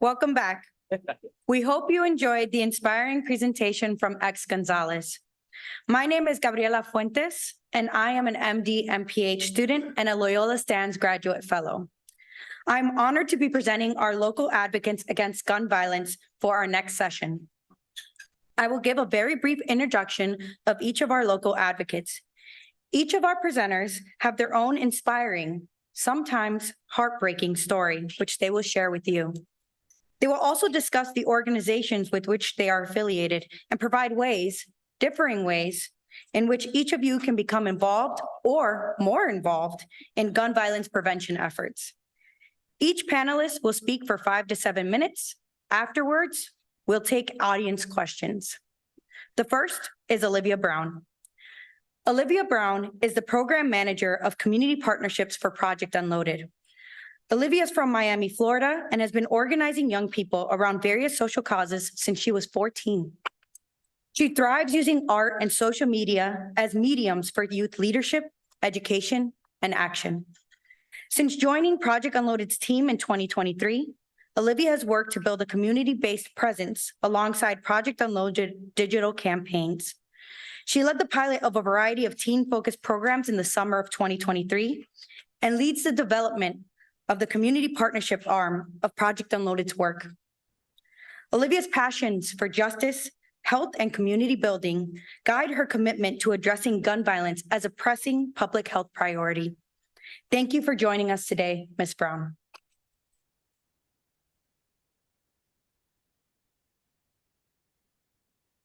Welcome back. We hope you enjoyed the inspiring presentation from X Gonzalez. My name is Gabriela Fuentes, and I am an MD MPH student and a Loyola Stans Graduate Fellow. I'm honored to be presenting our local advocates against gun violence for our next session. I will give a very brief introduction of each of our local advocates. Each of our presenters have their own inspiring, sometimes heartbreaking story, which they will share with you. They will also discuss the organizations with which they are affiliated and provide ways, differing ways, in which each of you can become involved or more involved in gun violence prevention efforts. Each panelist will speak for 5 to 7 minutes. Afterwards, we'll take audience questions. The first is Olivia Brown. Olivia Brown is the program manager of community partnerships for Project Unloaded. Olivia is from Miami, Florida, and has been organizing young people around various social causes since she was 14. She thrives using art and social media as mediums for youth leadership, education, and action. Since joining Project Unloaded's team in 2023, Olivia has worked to build a community-based presence alongside Project Unloaded digital campaigns. She led the pilot of a variety of teen-focused programs in the summer of 2023 and leads the development of the community partnership arm of Project Unloaded's work. Olivia's passions for justice, health, and community building guide her commitment to addressing gun violence as a pressing public health priority. Thank you for joining us today, Ms. Brown.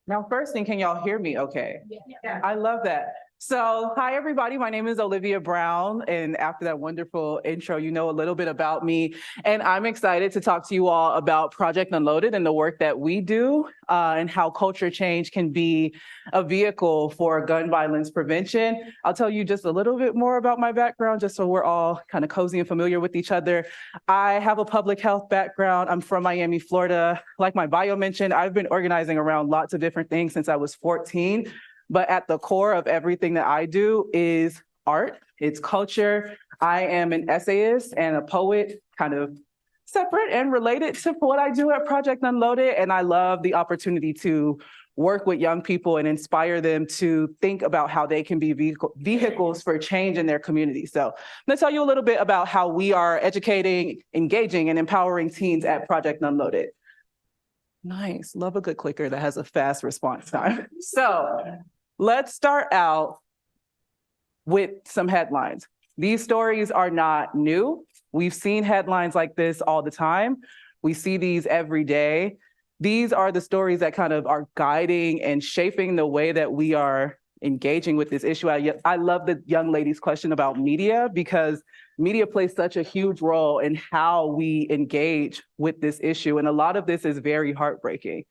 Now, first thing, can y'all hear me okay? Yeah. I love that. So, hi, everybody. My name is Olivia Brown. And after that wonderful intro, you know a little bit about me. And I'm excited to talk to you all about Project Unloaded and the work that we do and how culture change can be a vehicle for gun violence prevention. I'll tell you just a little bit more about my background, just so we're all kind of cozy and familiar with each other. I have a public health background. I'm from Miami, Florida. Like my bio mentioned, I've been organizing around lots of different things since I was 14. But at the core of everything that I do is art, it's culture. I am an essayist and a poet, kind of separate and related to what I do at Project Unloaded. And I love the opportunity to work with young people and inspire them to think about how they can be vehicles for change in their community. So I'm gonna tell you a little bit about how we are educating, engaging, and empowering teens at Project Unloaded. Nice, love a good clicker that has a fast response time. So let's start out with some headlines. These stories are not new. We've seen headlines like this all the time. We see these every day. These are the stories that kind of are guiding and shaping the way that we are engaging with this issue. I love the young lady's question about media, because media plays such a huge role in how we engage with this issue. And a lot of this is very heartbreaking.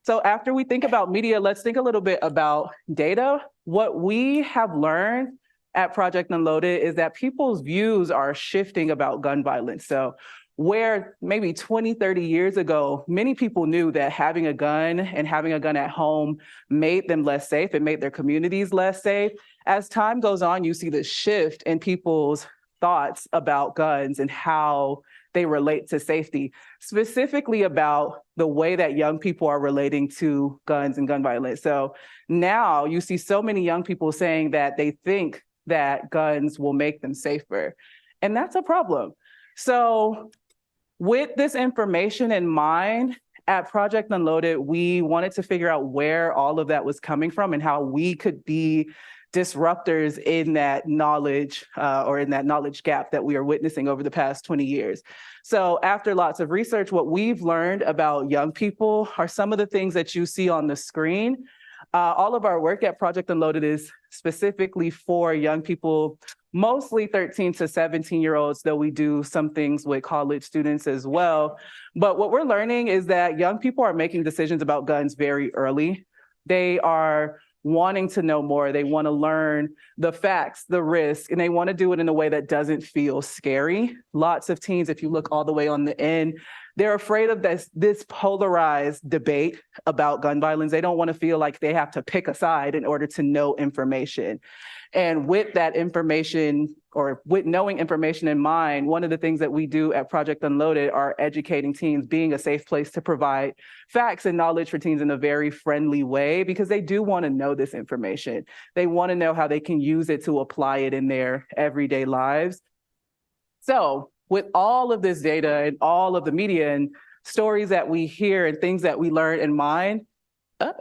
So after we think about media, let's think a little bit about data. What we have learned at Project Unloaded is that people's views are shifting about gun violence. So where maybe 20, 30 years ago, many people knew that having a gun and having a gun at home made them less safe. It made their communities less safe. As time goes on, you see the shift in people's thoughts about guns and how they relate to safety, specifically about the way that young people are relating to guns and gun violence. So now you see so many young people saying that they think that guns will make them safer. And that's a problem. So with this information in mind, at Project Unloaded, we wanted to figure out where all of that was coming from and how we could be disruptors in that knowledge or in that knowledge gap that we are witnessing over the past 20 years. So after lots of research, what we've learned about young people are some of the things that you see on the screen. All of our work at Project Unloaded is specifically for young people, mostly 13 to 17-year-olds, though we do some things with college students as well. But what we're learning is that young people are making decisions about guns very early. They are wanting to know more. They want to learn the facts, the risk, and they want to do it in a way that doesn't feel scary. Lots of teens, if you look all the way on the end, They're afraid of this polarized debate about gun violence. They don't want to feel like they have to pick a side in order to know information. And with that information, or with knowing information in mind, one of the things that we do at Project Unloaded are educating teens, being a safe place to provide facts and knowledge for teens in a very friendly way, because they do want to know this information. They want to know how they can use it to apply it in their everyday lives. So with all of this data and all of the media and stories that we hear and things that we learn in mind, a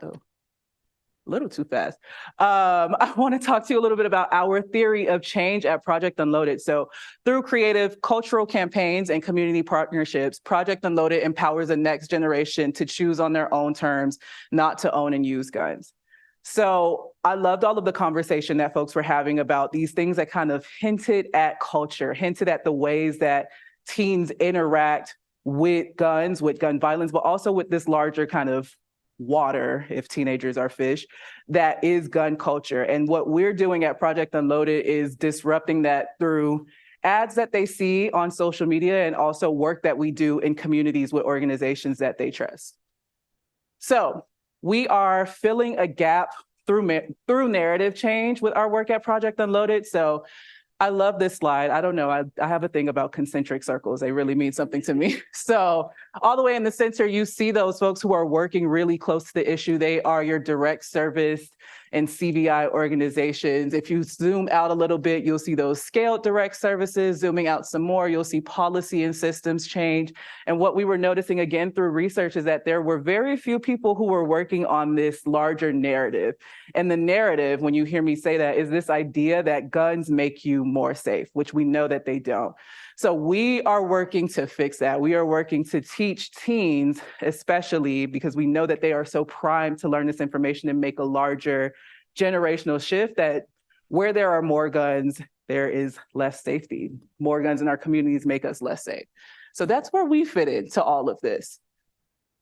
little too fast. I want to talk to you a little bit about our theory of change at Project Unloaded. So through creative cultural campaigns and community partnerships, Project Unloaded empowers the next generation to choose on their own terms, not to own and use guns. So I loved all of the conversation that folks were having about these things that kind of hinted at culture, hinted at the ways that teens interact with guns, with gun violence, but also with this larger kind of water, if teenagers are fish, that is gun culture. And what we're doing at Project Unloaded is disrupting that through ads that they see on social media and also work that we do in communities with organizations that they trust. So we are filling a gap through narrative change with our work at Project Unloaded. So I love this slide. I don't know, I have a thing about concentric circles. They really mean something to me. So all the way in the center, you see those folks who are working really close to the issue. They are your direct service and CVI organizations. If you zoom out a little bit, you'll see those scaled direct services. Zooming out some more, you'll see policy and systems change. And what we were noticing again through research is that there were very few people who were working on this larger narrative. And the narrative, when you hear me say that, is this idea that guns make you more safe, which we know that they don't. So we are working to fix that. We are working to teach teens, especially because we know that they are so primed to learn this information and make a larger generational shift, that where there are more guns, there is less safety. More guns in our communities make us less safe. So that's where we fit into all of this.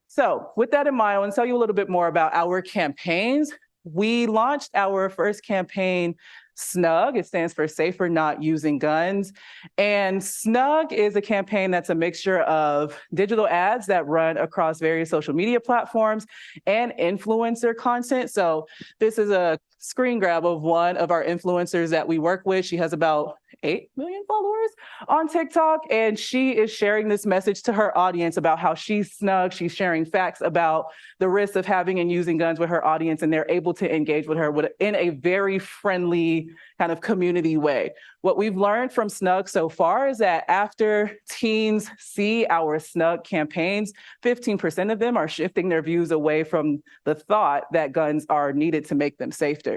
So with that in mind, I want to tell you a little bit more about our campaigns. We launched our first campaign, SNUG. It stands for Safer Not Using Guns. And SNUG is a campaign that's a mixture of digital ads that run across various social media platforms and influencer content. So this is a screen grab of one of our influencers that we work with. She has about 8 million followers on TikTok, and she is sharing this message to her audience about how she's snug. She's sharing facts about the risks of having and using guns with her audience, and they're able to engage with her in a very friendly kind of community way. What we've learned from SNUG so far is that after teens see our SNUG campaigns, 15% of them are shifting their views away from the thought that guns are needed to make them safer.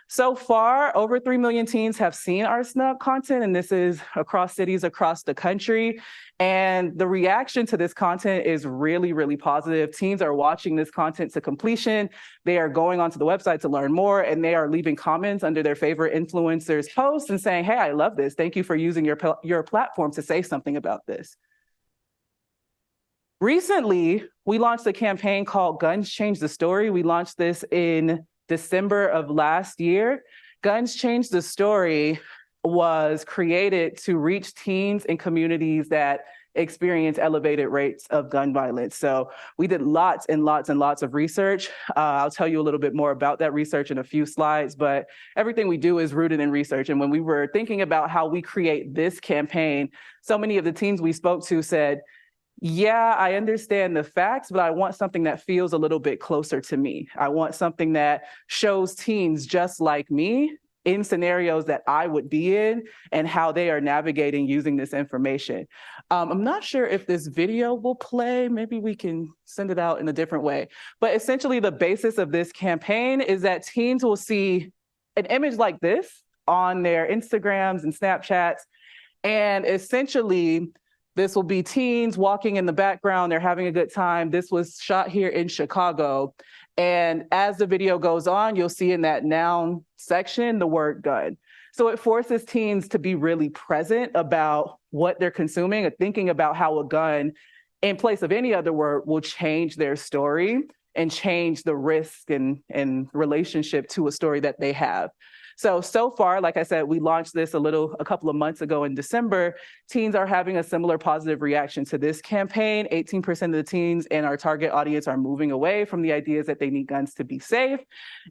So far, over 3 million teens have seen our SNUG content, and this is across cities across the country. And the reaction to this content is really, really positive. Teens are watching this content to completion. They are going onto the website to learn more, and they are leaving comments under their favorite influencers' posts and saying, hey, I love this. Thank you for using your platform to say something about this. Recently, we launched a campaign called Guns Change the Story. We launched this in December of last year. Guns Change the Story was created to reach teens in communities that experience elevated rates of gun violence. So we did lots and lots and lots of research. I'll tell you a little bit more about that research in a few slides, but everything we do is rooted in research. And when we were thinking about how we create this campaign, so many of the teens we spoke to said, yeah, I understand the facts, but I want something that feels a little bit closer to me. I want something that shows teens just like me in scenarios that I would be in and how they are navigating using this information. I'm not sure if this video will play. Maybe we can send it out in a different way. But essentially the basis of this campaign is that teens will see an image like this on their Instagrams and Snapchats. And essentially, this will be teens walking in the background. They're having a good time. This was shot here in Chicago. And as the video goes on, you'll see in that noun section, the word gun. So it forces teens to be really present about what they're consuming and thinking about how a gun, in place of any other word, will change their story and change the risk and relationship to a story that they have. So far, like I said, we launched this a couple of months ago in December. Teens are having a similar positive reaction to this campaign. 18% of the teens in our target audience are moving away from the ideas that they need guns to be safe.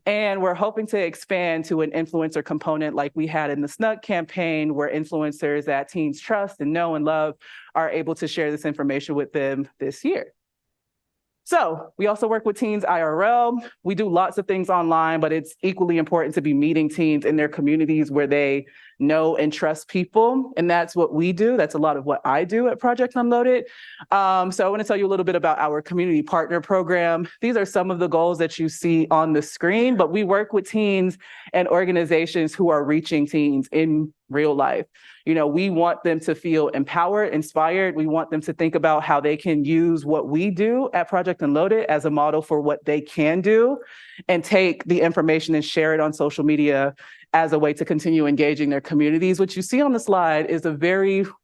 And we're hoping to expand to an influencer component like we had in the SNUG campaign, where influencers that teens trust and know and love are able to share this information with them this year. So we also work with teens IRL. We do lots of things online, but it's equally important to be meeting teens in their communities where they know and trust people. And that's what we do. That's a lot of what I do at Project Unloaded. So I want to tell you a little bit about our community partner program. These are some of the goals that you see on the screen, but we work with teens and organizations who are reaching teens in real life. You know, we want them to feel empowered, inspired. We want them to think about how they can use what we do at Project Unloaded as a model for what they can do, and take the information and share it on social media as a way to continue engaging their communities. What you see on the slide is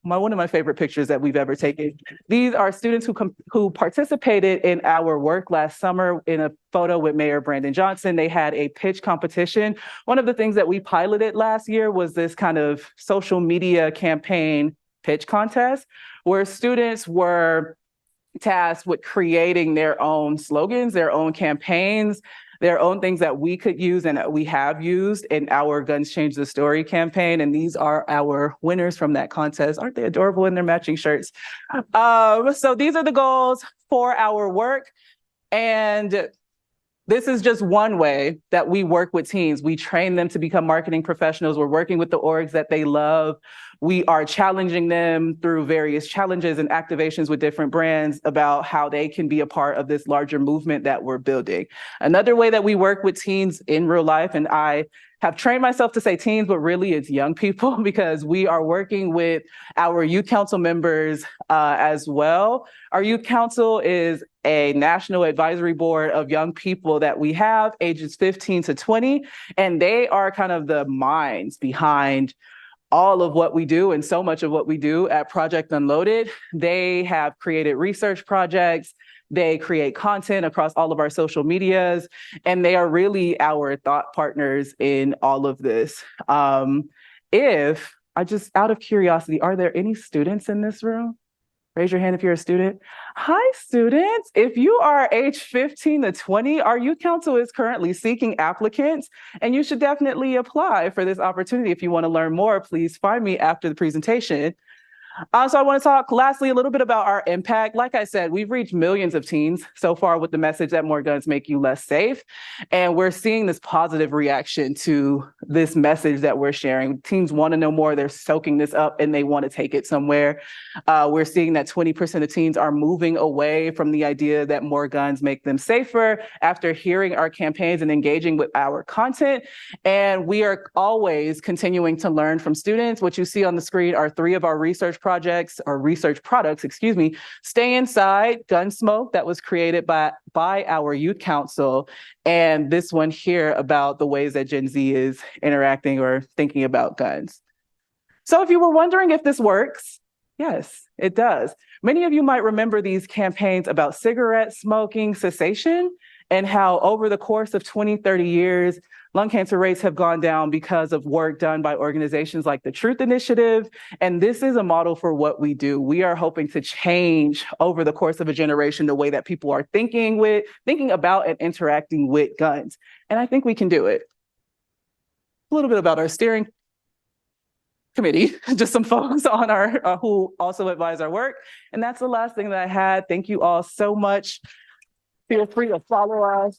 one of my favorite pictures that we've ever taken. These are students who participated in our work last summer in a photo with Mayor Brandon Johnson. They had a pitch competition. One of the things that we piloted last year was this kind of social media campaign pitch contest, where students were tasked with creating their own slogans, their own campaigns, their own things that we could use and that we have used in our Guns Change the Story campaign. And these are our winners from that contest. Aren't they adorable in their matching shirts? So these are the goals for our work. And this is just one way that we work with teens. We train them to become marketing professionals. We're working with the orgs that they love. We are challenging them through various challenges and activations with different brands about how they can be a part of this larger movement that we're building. Another way that we work with teens in real life, and I have trained myself to say teens, but really it's young people, because we are working with our youth council members as well. Our youth council is a national advisory board of young people that we have ages 15 to 20, and they are kind of the minds behind all of what we do and so much of what we do at Project Unloaded. They have created research projects. They create content across all of our social medias, and they are really our thought partners in all of this. Out of curiosity, are there any students in this room? Raise your hand if you're a student. Hi, students. If you are age 15 to 20, our youth council is currently seeking applicants, and you should definitely apply for this opportunity. If you want to learn more, please find me after the presentation. So I want to talk lastly a little bit about our impact. Like I said, we've reached millions of teens so far with the message that more guns make you less safe. And we're seeing this positive reaction to this message that we're sharing. Teens want to know more. They're soaking this up and they want to take it somewhere. We're seeing that 20% of teens are moving away from the idea that more guns make them safer after hearing our campaigns and engaging with our content. And we are always continuing to learn from students. What you see on the screen are 3 of our research products, Stay Inside, Gunsmoke, that was created by our youth council, and this one here about the ways that Gen Z is interacting or thinking about guns. So if you were wondering if this works, yes, it does. Many of you might remember these campaigns about cigarette smoking cessation and how over the course of 20, 30 years, lung cancer rates have gone down because of work done by organizations like the Truth Initiative. And this is a model for what we do. We are hoping to change over the course of a generation the way that people are thinking about and interacting with guns. And I think we can do it. A little bit about our steering committee, just some folks on our who also advise our work. And that's the last thing that I had. Thank you all so much. Feel free to follow us.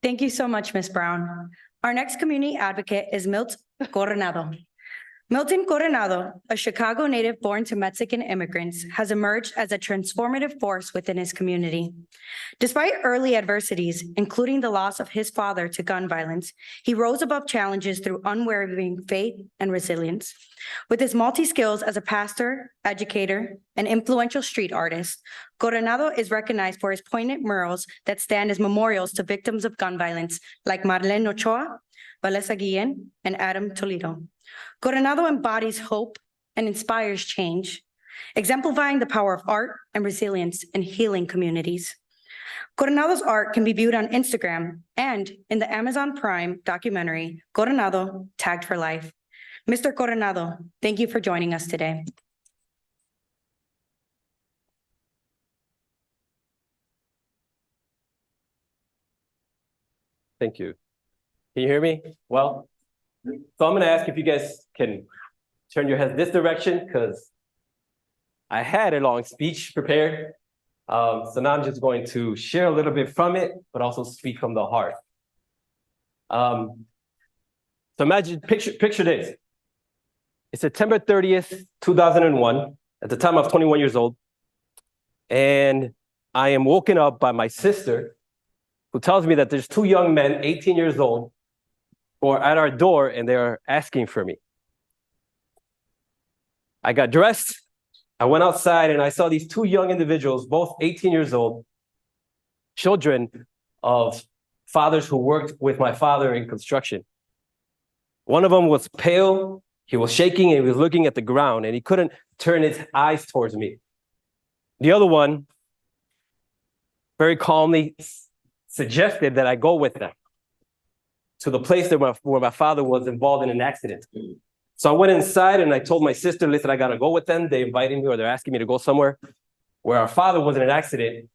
Thank you so much, Ms. Brown. Our next community advocate is Milt Coronado. Milton Coronado, a Chicago native born to Mexican immigrants, has emerged as a transformative force within his community. Despite early adversities, including the loss of his father to gun violence, he rose above challenges through unwavering faith and resilience. With his multi-skills as a pastor, educator, and influential street artist, Coronado is recognized for his poignant murals that stand as memorials to victims of gun violence like Marlene Ochoa, Vanessa Guillen, and Adam Toledo. Coronado embodies hope, and inspires change, exemplifying the power of art and resilience in healing communities. Coronado's art can be viewed on Instagram and in the Amazon Prime documentary, Coronado, Tagged for Life. Mr. Coronado, thank you for joining us today. Thank you. Can you hear me? Well, so I'm going to ask if you guys can turn your heads this direction, because I had a long speech prepared. So now I'm just going to share a little bit from it, but also speak from the heart. So imagine, picture this. It's September 30th, 2001. At the time, I was 21 years old. And I am woken up by my sister, who tells me that there's two young men, 18 years old, who are at our door and they are asking for me. I got dressed, I went outside, and I saw these two young individuals, both 18 years old, children of fathers who worked with my father in construction. One of them was pale, he was shaking, and he was looking at the ground, and he couldn't turn his eyes towards me. The other one, very calmly, suggested that I go with them to the place where my father was involved in an accident. So I went inside and I told my sister, listen, I gotta go with them. They invited me, or they're asking me to go somewhere where our father was in an accident.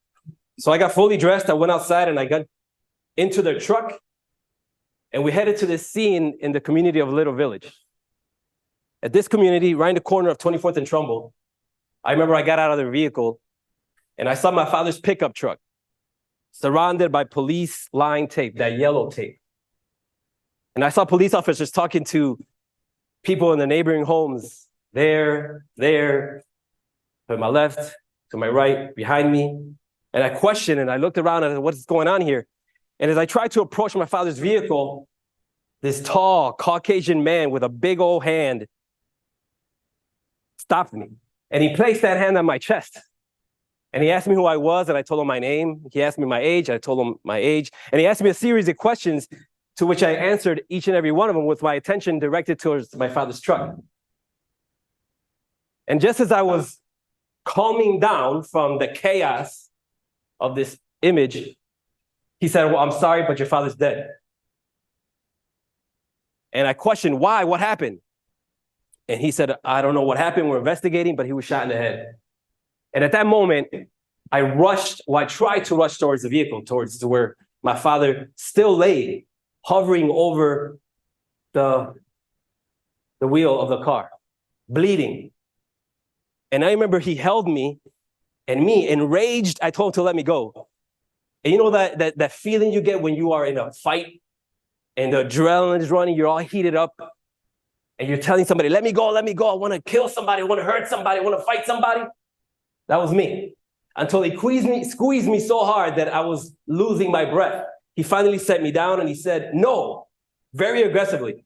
So I got fully dressed, I went outside and I got into their truck, and we headed to this scene in the community of Little Village. At this community, right in the corner of 24th and Trumbull, I remember I got out of the vehicle and I saw my father's pickup truck surrounded by police line tape, that yellow tape. And I saw police officers talking to people in the neighboring homes, there, to my left, to my right, behind me. And I questioned and I looked around and I said, what's going on here? And as I tried to approach my father's vehicle, this tall Caucasian man with a big old hand stopped me. And he placed that hand on my chest. And he asked me who I was, and I told him my name. He asked me my age, and I told him my age. And he asked me a series of questions to which I answered each and every one of them with my attention directed towards my father's truck. And just as I was calming down from the chaos of this image, he said, well, I'm sorry, but your father's dead. And I questioned, why? What happened? And he said, I don't know what happened. We're investigating, but he was shot in the head. And at that moment, I tried to rush towards the vehicle, towards where my father still lay, hovering over the wheel of the car, bleeding. And I remember he held me, and me, enraged, I told him to let me go. And you know that feeling you get when you are in a fight and the adrenaline is running, you're all heated up, and you're telling somebody, let me go, I want to kill somebody, I want to hurt somebody, I want to fight somebody. That was me. Until he squeezed me so hard that I was losing my breath. He finally set me down and he said, no, very aggressively.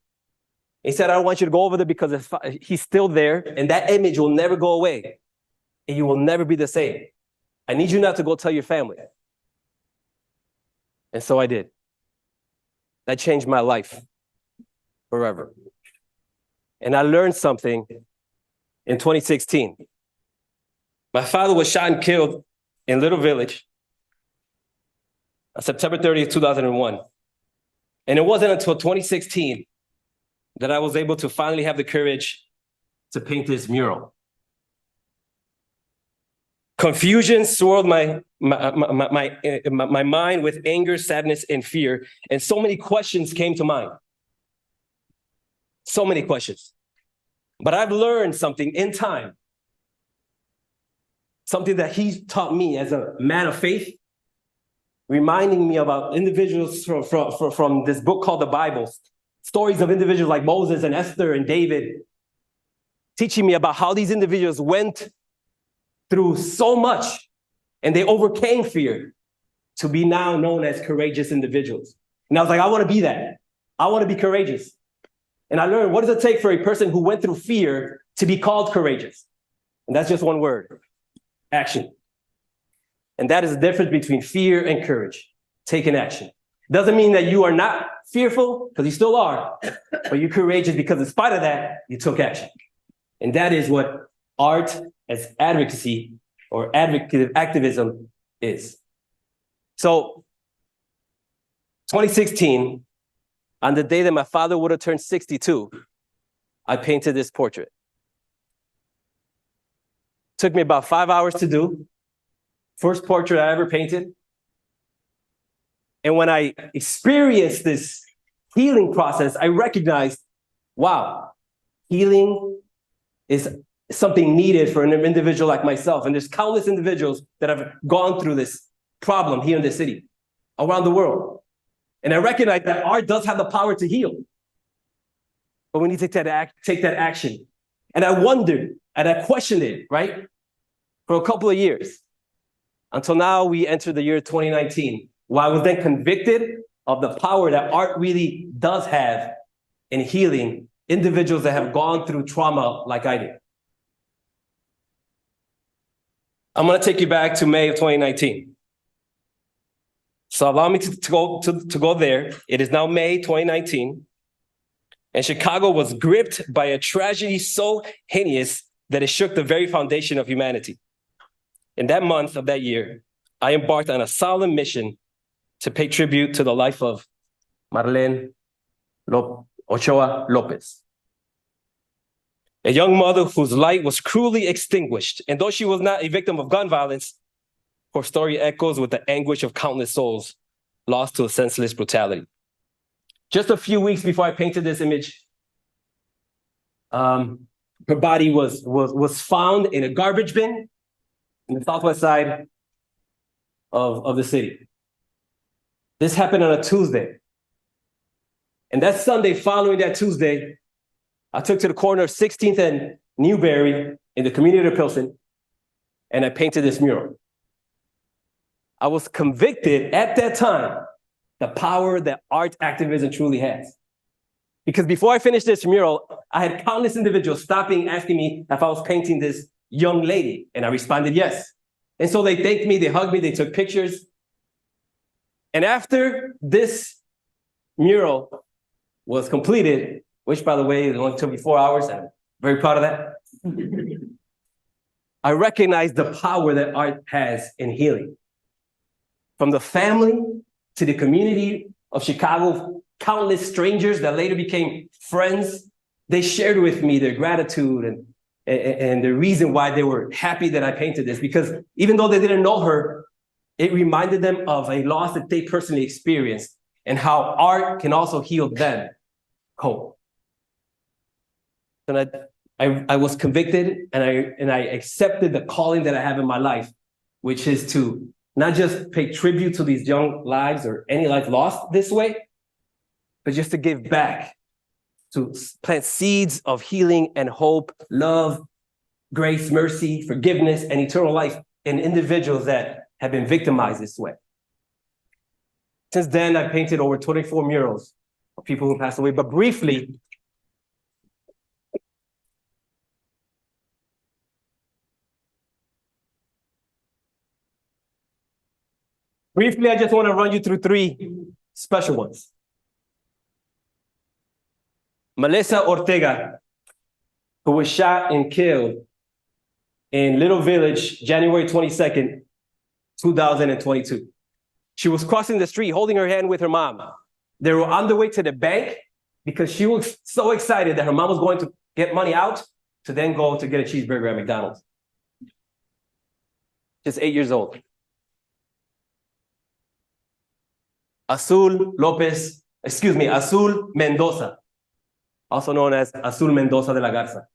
He said, I don't want you to go over there because he's still there, and that image will never go away, and you will never be the same. I need you not to go tell your family. And so I did. That changed my life forever. And I learned something in 2016. My father was shot and killed in Little Village on September 30th, 2001. And it wasn't until 2016 that I was able to finally have the courage to paint this mural. Confusion swirled my mind with anger, sadness, and fear. And so many questions came to mind. So many questions. But I've learned something in time. Something that he taught me as a man of faith, reminding me about individuals from this book called the Bible, stories of individuals like Moses and Esther and David, teaching me about how these individuals went through so much and they overcame fear to be now known as courageous individuals. And I was like, I want to be that. I want to be courageous. And I learned, what does it take for a person who went through fear to be called courageous? And that's just one word. Action. And that is the difference between fear and courage. Taking action. Doesn't mean that you are not fearful, because you still are, but you're courageous because in spite of that, you took action. And that is what art as advocacy or advocative activism is. So 2016, on the day that my father would have turned 62, I painted this portrait. Took me about 5 hours to do. First portrait I ever painted. And when I experienced this healing process, I recognized, wow, healing is something needed for an individual like myself. And there's countless individuals that have gone through this problem here in the city, around the world. And I recognize that art does have the power to heal. But we need to take that action. And I wondered, and I questioned it, right? For a couple of years. Until now, we entered the year 2019, where I was then convicted of the power that art really does have in healing individuals that have gone through trauma like I did. I'm gonna take you back to May of 2019. So allow me to go there. It is now May 2019, and Chicago was gripped by a tragedy so heinous that it shook the very foundation of humanity. In that month of that year, I embarked on a solemn mission to pay tribute to the life of Marlene Ochoa Lopez, a young mother whose light was cruelly extinguished. And though she was not a victim of gun violence, her story echoes with the anguish of countless souls lost to a senseless brutality. Just a few weeks before I painted this image, her body was found in a garbage bin in the southwest side of the city. This happened on a Tuesday. And that Sunday following that Tuesday, I took to the corner of 16th and Newberry in the community of Pilsen, and I painted this mural. I was convicted at that time the power that art activism truly has. Because before I finished this mural, I had countless individuals stopping, asking me if I was painting this young lady, and I responded yes. And so they thanked me, they hugged me, they took pictures. And after this mural was completed, which by the way, it only took me 4 hours, and I'm very proud of that, I recognized the power that art has in healing. From the family to the community of Chicago, countless strangers that later became friends, they shared with me their gratitude and the reason why they were happy that I painted this, because even though they didn't know her, it reminded them of a loss that they personally experienced and how art can also heal them whole. And I was convicted, and I accepted the calling that I have in my life, which is to not just pay tribute to these young lives or any life lost this way, but just to give back, to plant seeds of healing and hope, love, grace, mercy, forgiveness, and eternal life in individuals that have been victimized this way. Since then, I painted over 24 murals of people who passed away, but briefly, I just want to run you through 3 special ones. Melissa Ortega, who was shot and killed in Little Village, January 22nd, 2022. She was crossing the street, holding her hand with her mom. They were on the way to the bank because she was so excited that her mom was going to get money out to then go to get a cheeseburger at McDonald's. Just 8 years old. Azul Mendoza, also known as Azul Mendoza de la Garza,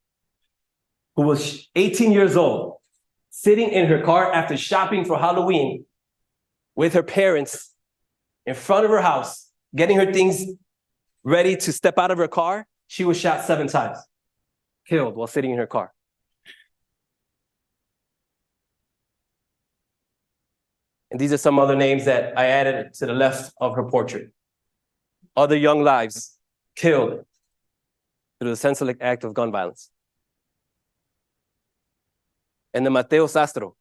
who was 18 years old, sitting in her car after shopping for Halloween with her parents in front of her house, getting her things ready to step out of her car. She was shot 7 times, killed while sitting in her car. And these are some other names that I added to the left of her portrait. Other young lives killed through the senseless act of gun violence. And the Mateo Sastro,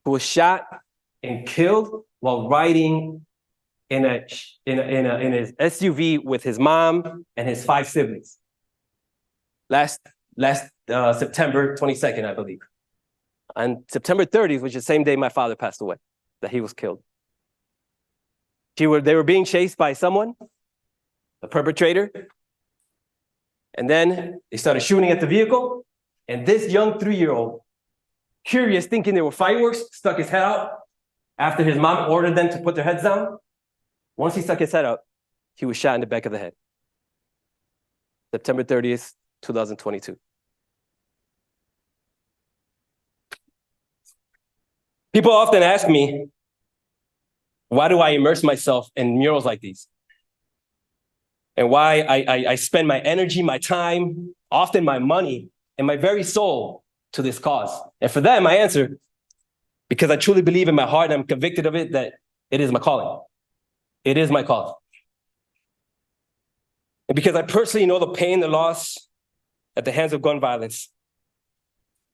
who was shot and killed while riding in his SUV with his mom and his 5 siblings. Last September 22nd, I believe. On September 30th, which is the same day my father passed away, that he was killed. They were being chased by someone, a perpetrator, and then they started shooting at the vehicle, and this young 3-year-old, curious, thinking they were fireworks, stuck his head out after his mom ordered them to put their heads down. Once he stuck his head out, he was shot in the back of the head. September 30th, 2022. People often ask me, why do I immerse myself in murals like these? And why I spend my energy, my time, often my money, and my very soul to this cause. And for them, I answer, because I truly believe in my heart and I'm convicted of it, that it is my calling. It is my calling. And because I personally know the pain, the loss at the hands of gun violence.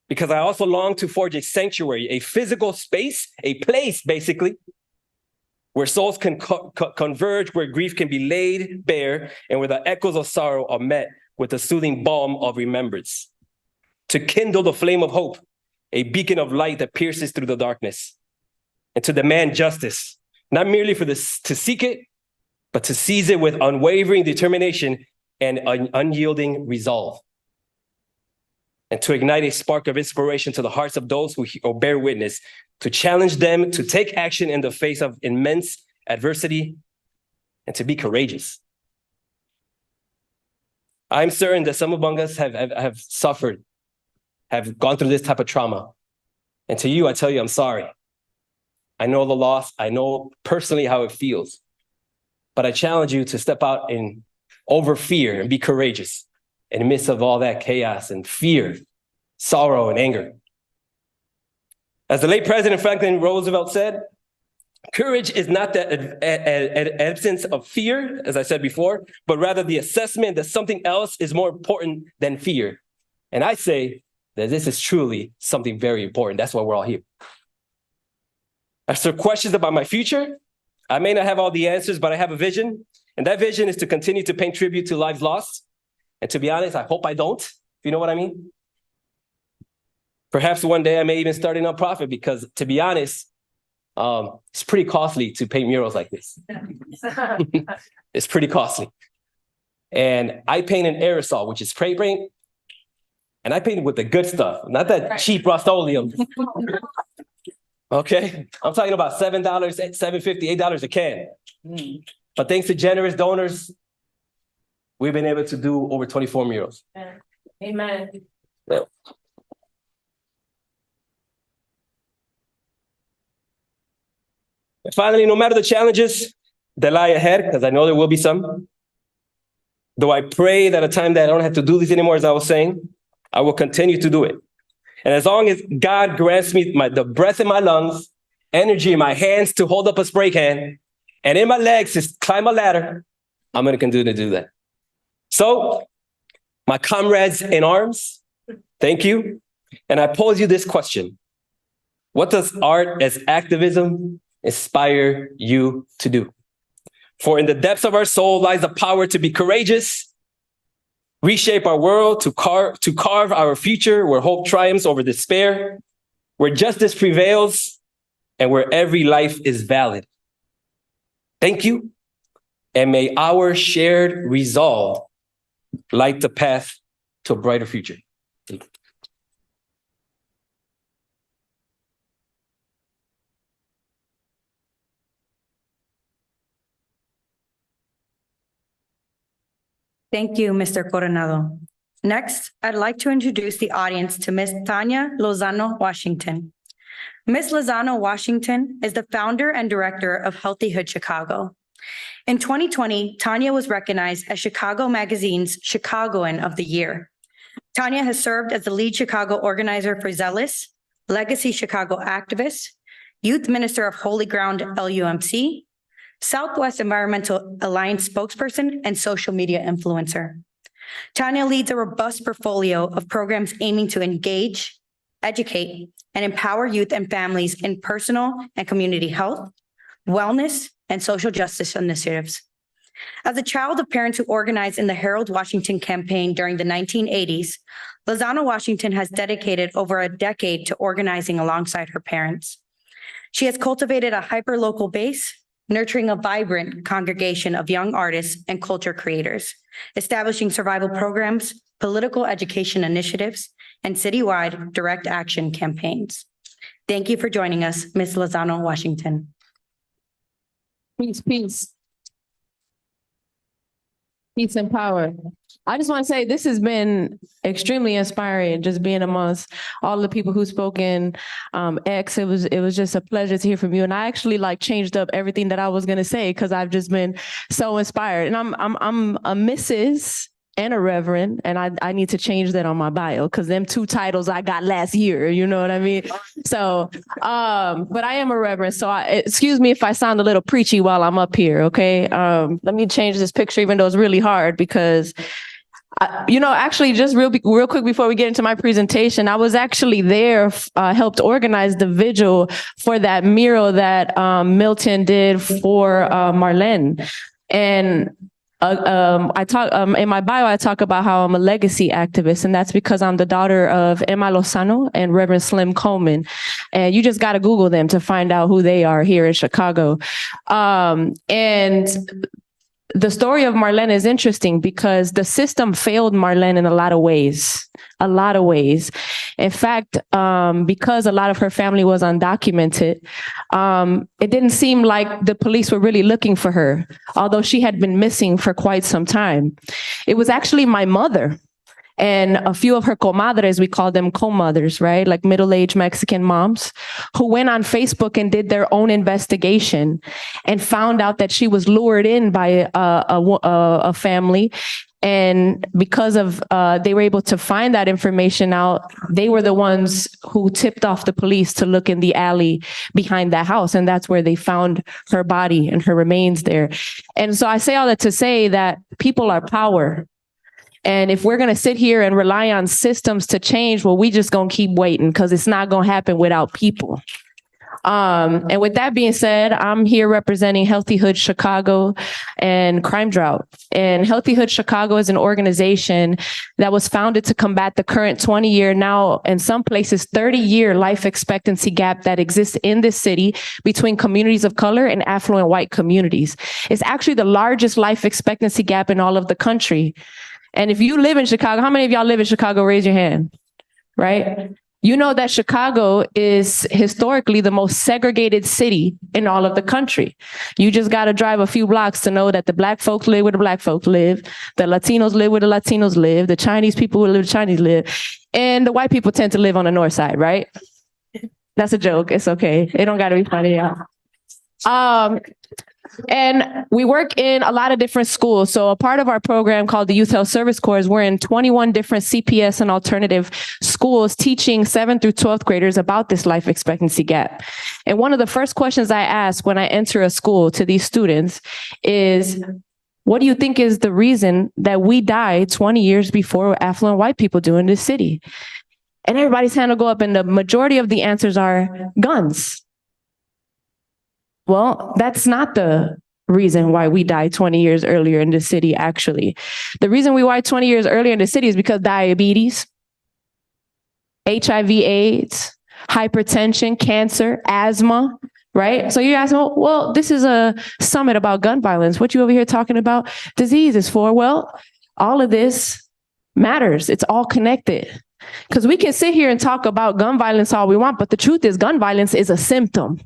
Because I also long to forge a sanctuary, a physical space, a place, basically, where souls can converge, where grief can be laid bare, and where the echoes of sorrow are met with the soothing balm of remembrance. To kindle the flame of hope, a beacon of light that pierces through the darkness. And to demand justice, not merely to seek it, but to seize it with unwavering determination and an unyielding resolve. And to ignite a spark of inspiration to the hearts of those who bear witness, to challenge them to take action in the face of immense adversity and to be courageous. I'm certain that some among us have suffered, have gone through this type of trauma. And to you, I tell you, I'm sorry. I know the loss. I know personally how it feels. But I challenge you to step out and over fear and be courageous in the midst of all that chaos and fear, sorrow, and anger. As the late President Franklin Roosevelt said, courage is not the absence of fear, as I said before, but rather the assessment that something else is more important than fear. And I say that this is truly something very important. That's why we're all here. As for questions about my future, I may not have all the answers, but I have a vision. And that vision is to continue to pay tribute to lives lost. And to be honest, I hope I don't, if you know what I mean. Perhaps one day I may even start a nonprofit because, to be honest, it's pretty costly to paint murals like this. It's pretty costly. And I paint in aerosol, which is spray paint. And I paint with the good stuff, not that cheap Rust-Oleum. Okay? I'm talking about $7, $7.50, $8 a can. But thanks to generous donors, we've been able to do over 24 murals. Amen. Yeah. And finally, no matter the challenges that lie ahead, because I know there will be some, though I pray that a time that I don't have to do this anymore, as I was saying, I will continue to do it. And as long as God grants me the breath in my lungs, energy in my hands to hold up a spray can, and in my legs to climb a ladder, I'm going to continue to do that. So, my comrades in arms, thank you. And I pose you this question. What does art as activism inspire you to do? For in the depths of our soul lies the power to be courageous, reshape our world, to carve our future where hope triumphs over despair, where justice prevails, and where every life is valid. Thank you, and may our shared resolve light the path to a brighter future. Thank you, Mr. Coronado. Next, I'd like to introduce the audience to Ms. Tanya Lozano Washington. Ms. Lozano Washington is the founder and director of Healthyhood Chicago. In 2020, Tanya was recognized as Chicago Magazine's Chicagoan of the Year. Tanya has served as the lead Chicago organizer for Zealous, Legacy Chicago Activist, Youth Minister of Holy Ground LUMC, Southwest Environmental Alliance spokesperson, and social media influencer. Tanya leads a robust portfolio of programs aiming to engage, educate, and empower youth and families in personal and community health, wellness, and social justice initiatives. As a child of parents who organized in the Harold Washington campaign during the 1980s, Lozano Washington has dedicated over a decade to organizing alongside her parents. She has cultivated a hyper-local base, nurturing a vibrant congregation of young artists and culture creators, establishing survival programs, political education initiatives, and citywide direct action campaigns. Thank you for joining us, Ms. Lozano Washington. Peace, peace. Peace and power. I just want to say this has been extremely inspiring, just being amongst all the people who spoke in X. It was just a pleasure to hear from you. And I actually changed up everything that I was going to say because I've just been so inspired. And I'm a Mrs. and a Reverend, and I need to change that on my bio because them two titles I got last year, you know what I mean? So, but I am a Reverend, so excuse me if I sound a little preachy while I'm up here, okay? Let me change this picture, even though it's really hard because, actually just real quick before we get into my presentation, I was actually there, helped organize the vigil for that mural that Milton did for Marlene. And I talk in my bio, I talk about how I'm a legacy activist, and that's because I'm the daughter of Emma Lozano and Reverend Slim Coleman. And you just got to Google them to find out who they are here in Chicago. And the story of Marlene is interesting because the system failed Marlene in a lot of ways. In fact, because a lot of her family was undocumented, it didn't seem like the police were really looking for her, although she had been missing for quite some time. It was actually my mother and a few of her comadres, we call them co-mothers, right? Like middle-aged Mexican moms who went on Facebook and did their own investigation and found out that she was lured in by a family. And because of, they were able to find that information out, they were the ones who tipped off the police to look in the alley behind that house. And that's where they found her body and her remains there. And so I say all that to say that people are power. And if we're going to sit here and rely on systems to change, well, we just going to keep waiting because it's not going to happen without people. And with that being said, I'm here representing Healthy Hood Chicago and Crime Drought. And Healthy Hood Chicago is an organization that was founded to combat the current 20-year, now in some places 30-year life expectancy gap that exists in this city between communities of color and affluent white communities. It's actually the largest life expectancy gap in all of the country. And if you live in Chicago, how many of y'all live in Chicago? Raise your hand, right? You know that Chicago is historically the most segregated city in all of the country. You just got to drive a few blocks to know that the Black folks live where the Black folks live, the Latinos live where the Latinos live, the Chinese people where the Chinese live, and the white people tend to live on the north side, right? That's a joke. It's okay. It don't got to be funny, y'all. And we work in a lot of different schools. So a part of our program called the Youth Health Service Corps, we're in 21 different CPS and alternative schools teaching 7th through 12th graders about this life expectancy gap. And one of the first questions I ask when I enter a school to these students is, what do you think is the reason that we die 20 years before affluent white people do in this city? And everybody's hand will go up and the majority of the answers are guns. Well, that's not the reason why we died 20 years earlier in the city, actually. The reason we died 20 years earlier in the city is because diabetes, HIV/AIDS, hypertension, cancer, asthma, right? So you're asking, well, this is a summit about gun violence. What you over here talking about diseases for? Well, all of this matters. It's all connected. Because we can sit here and talk about gun violence all we want, but the truth is gun violence is a symptom.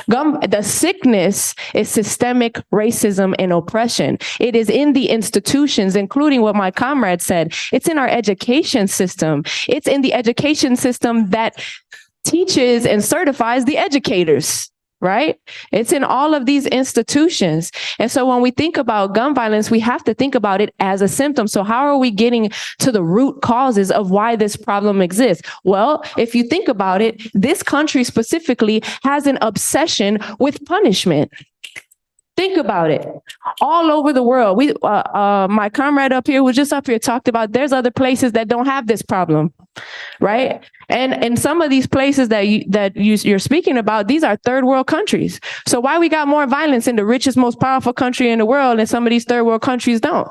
The sickness is systemic racism and oppression. It is in the institutions, including what my comrade said. It's in our education system. It's in the education system that teaches and certifies the educators, right? It's in all of these institutions. And so when we think about gun violence, we have to think about it as a symptom. So how are we getting to the root causes of why this problem exists? Well, if you think about it, this country specifically has an obsession with punishment. Think about it. All over the world, my comrade up here was just up here talked about. There's other places that don't have this problem, right? And some of these places you're speaking about, these are third world countries. So why we got more violence in the richest, most powerful country in the world, and some of these third world countries don't?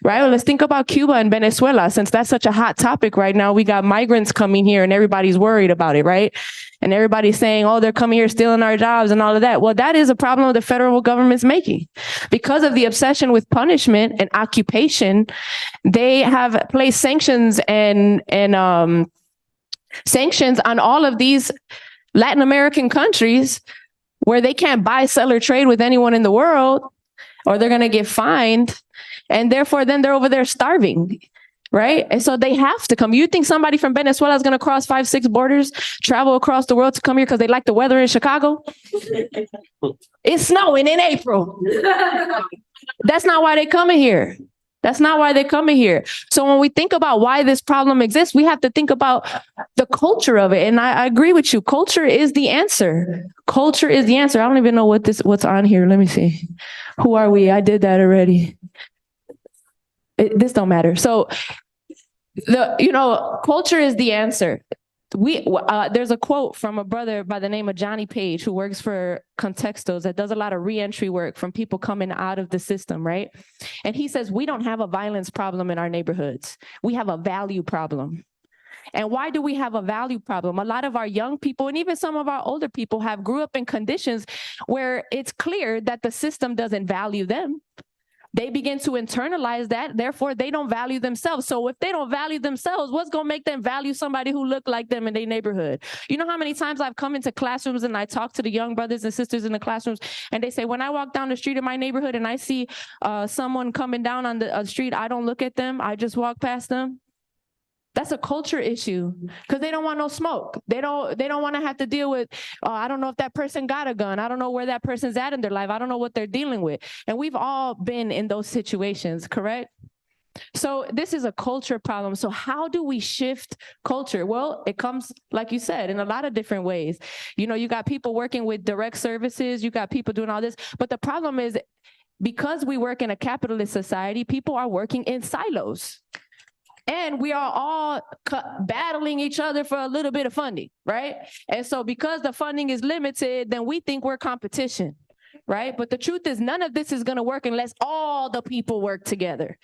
Right? Well, let's think about Cuba and Venezuela, since that's such a hot topic right now. We got migrants coming here and everybody's worried about it, right? And everybody's saying, oh, they're coming here stealing our jobs and all of that. Well, that is a problem the federal government's making. Because of the obsession with punishment and occupation, they have placed sanctions and sanctions on all of these Latin American countries where they can't buy, sell, or trade with anyone in the world, or they're going to get fined. And therefore, then they're over there starving, right? And so they have to come. You think somebody from Venezuela is going to cross 5-6 borders, travel across the world to come here because they like the weather in Chicago? It's snowing in April. That's not why they're coming here. That's not why they're coming here. So when we think about why this problem exists, we have to think about the culture of it. And I agree with you. Culture is the answer. Culture is the answer. I don't even know what's on here. Let me see. Who are we? I did that already. This don't matter. So culture is the answer. There's a quote from a brother by the name of Johnny Page, who works for Contextos, that does a lot of reentry work from people coming out of the system, right? And he says, we don't have a violence problem in our neighborhoods. We have a value problem. And why do we have a value problem? A lot of our young people and even some of our older people have grew up in conditions where it's clear that the system doesn't value them. They begin to internalize that. Therefore, they don't value themselves. So if they don't value themselves, what's going to make them value somebody who look like them in their neighborhood? You know how many times I've come into classrooms and I talk to the young brothers and sisters in the classrooms, and they say, when I walk down the street in my neighborhood and I see someone coming down on the street, I don't look at them. I just walk past them. That's a culture issue, because they don't want no smoke. They don't want to have to deal with, I don't know if that person got a gun. I don't know where that person's at in their life. I don't know what they're dealing with. And we've all been in those situations, correct? So this is a culture problem. So how do we shift culture? Well, it comes, like you said, in a lot of different ways. You got people working with direct services. You got people doing all this. But the problem is, because we work in a capitalist society, people are working in silos. And we are all battling each other for a little bit of funding, right? And so because the funding is limited, then we think we're competition, right? But the truth is, none of this is going to work unless all the people work together.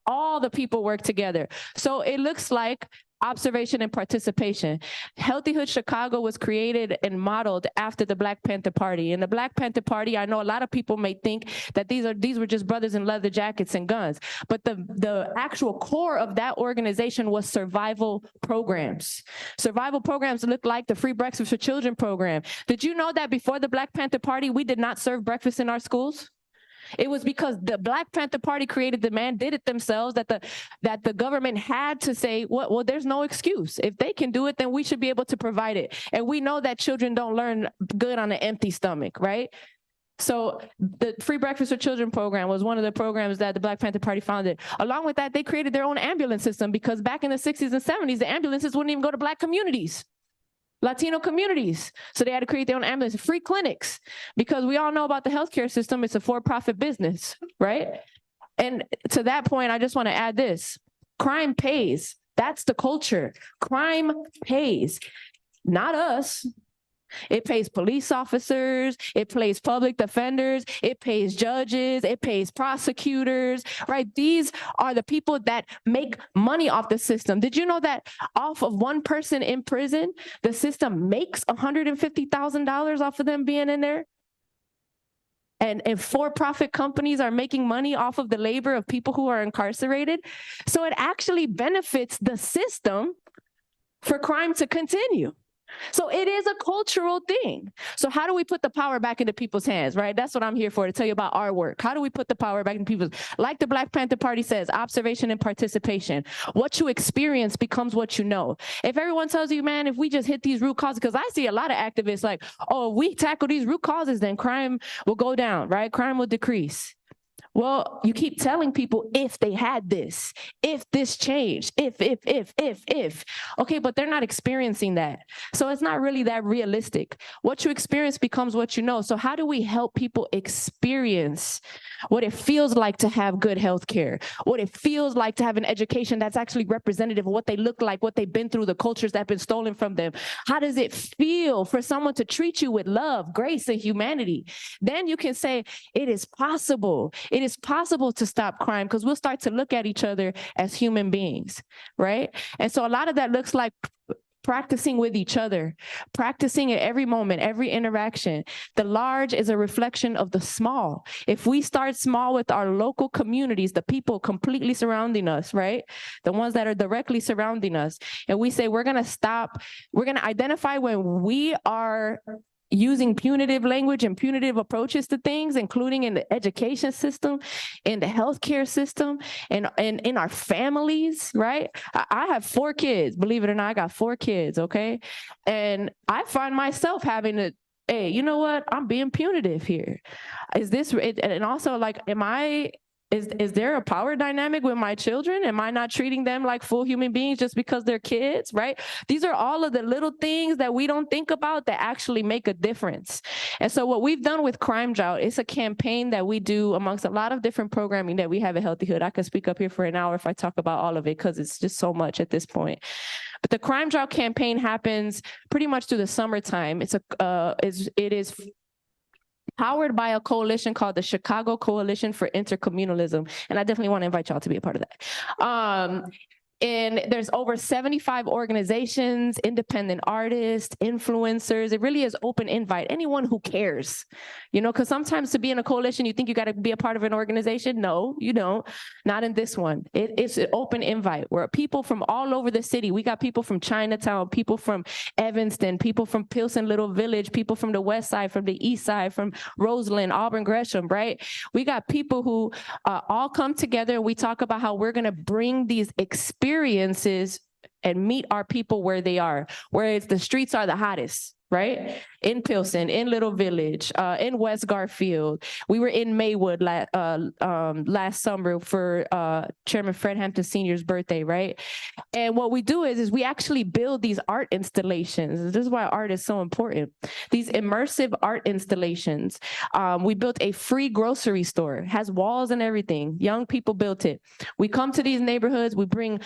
All the people work together. So it looks like observation and participation. Healthyhood Chicago was created and modeled after the Black Panther Party. And the Black Panther Party, I know a lot of people may think that these were just brothers in leather jackets and guns, but the actual core of that organization was survival programs. Survival programs look like the Free Breakfast for Children program. Did you know that before the Black Panther Party, we did not serve breakfast in our schools? It was because the Black Panther Party created the mandate themselves that the government had to say, well, there's no excuse. If they can do it, then we should be able to provide it. And we know that children don't learn good on an empty stomach, right? So the Free Breakfast for Children program was one of the programs that the Black Panther Party founded. Along with that, they created their own ambulance system, because back in the 60s and 70s, the ambulances wouldn't even go to Black communities. Latino communities. So they had to create their own ambulance, free clinics, because we all know about the healthcare system. It's a for-profit business, right? And to that point, I just want to add this. Crime pays. That's the culture. Crime pays. Not us. It pays police officers, it pays public defenders, it pays judges, it pays prosecutors, right? These are the people that make money off the system. Did you know that off of one person in prison, the system makes $150,000 off of them being in there? And for-profit companies are making money off of the labor of people who are incarcerated. So it actually benefits the system for crime to continue. So it is a cultural thing. So how do we put the power back into people's hands, right? That's what I'm here for, to tell you about our work. How do we put the power back in people's, like the Black Panther Party says, observation and participation. What you experience becomes what you know. If everyone tells you, man, if we just hit these root causes, because I see a lot of activists like, oh, if we tackle these root causes, then crime will go down, right? Crime will decrease. Well, you keep telling people if they had this, if this changed, if. Okay, but they're not experiencing that. So it's not really that realistic. What you experience becomes what you know. So how do we help people experience what it feels like to have good health care, what it feels like to have an education that's actually representative of what they look like, what they've been through, the cultures that have been stolen from them? How does it feel for someone to treat you with love, grace, and humanity? Then you can say, it is possible. It is possible to stop crime, because we'll start to look at each other as human beings, right? And so a lot of that looks like practicing with each other, practicing at every moment, every interaction. The large is a reflection of the small. If we start small with our local communities, the people completely surrounding us, right? The ones that are directly surrounding us, and we say, we're going to identify when we are using punitive language and punitive approaches to things, including in the education system, in the healthcare system, and in our families, right? I have 4 kids, believe it or not, I got 4 kids, okay? And I find myself having to, hey, you know what? I'm being punitive here. Is this, and also like, is there a power dynamic with my children? Am I not treating them like full human beings just because they're kids, right? These are all of the little things that we don't think about that actually make a difference. And so what we've done with Crime Drought, it's a campaign that we do amongst a lot of different programming that we have at Healthy Hood. I could speak up here for an hour if I talk about all of it, because it's just so much at this point. But the Crime Drought campaign happens pretty much through the summertime. It is powered by a coalition called the Chicago Coalition for Intercommunalism. And I definitely want to invite y'all to be a part of that. And there's over 75 organizations, independent artists, influencers. It really is open invite, anyone who cares, because sometimes to be in a coalition, you think you got to be a part of an organization. No, you don't. Not in this one. It's an open invite where people from all over the city, we got people from Chinatown, people from Evanston, people from Pilsen Little Village, people from the West Side, from the East Side, from Roseland, Auburn, Gresham, right? We got people who all come together, and we talk about how we're going to bring these experiences and meet our people where they are, where the streets are the hottest, right? In Pilsen, in Little Village, in West Garfield. We were in Maywood last summer for Chairman Fred Hampton Sr.'s birthday, right? And what we do is we actually build these art installations. This is why art is so important. These immersive art installations. We built a free grocery store. It has walls and everything. Young people built it. We come to these neighborhoods. We bring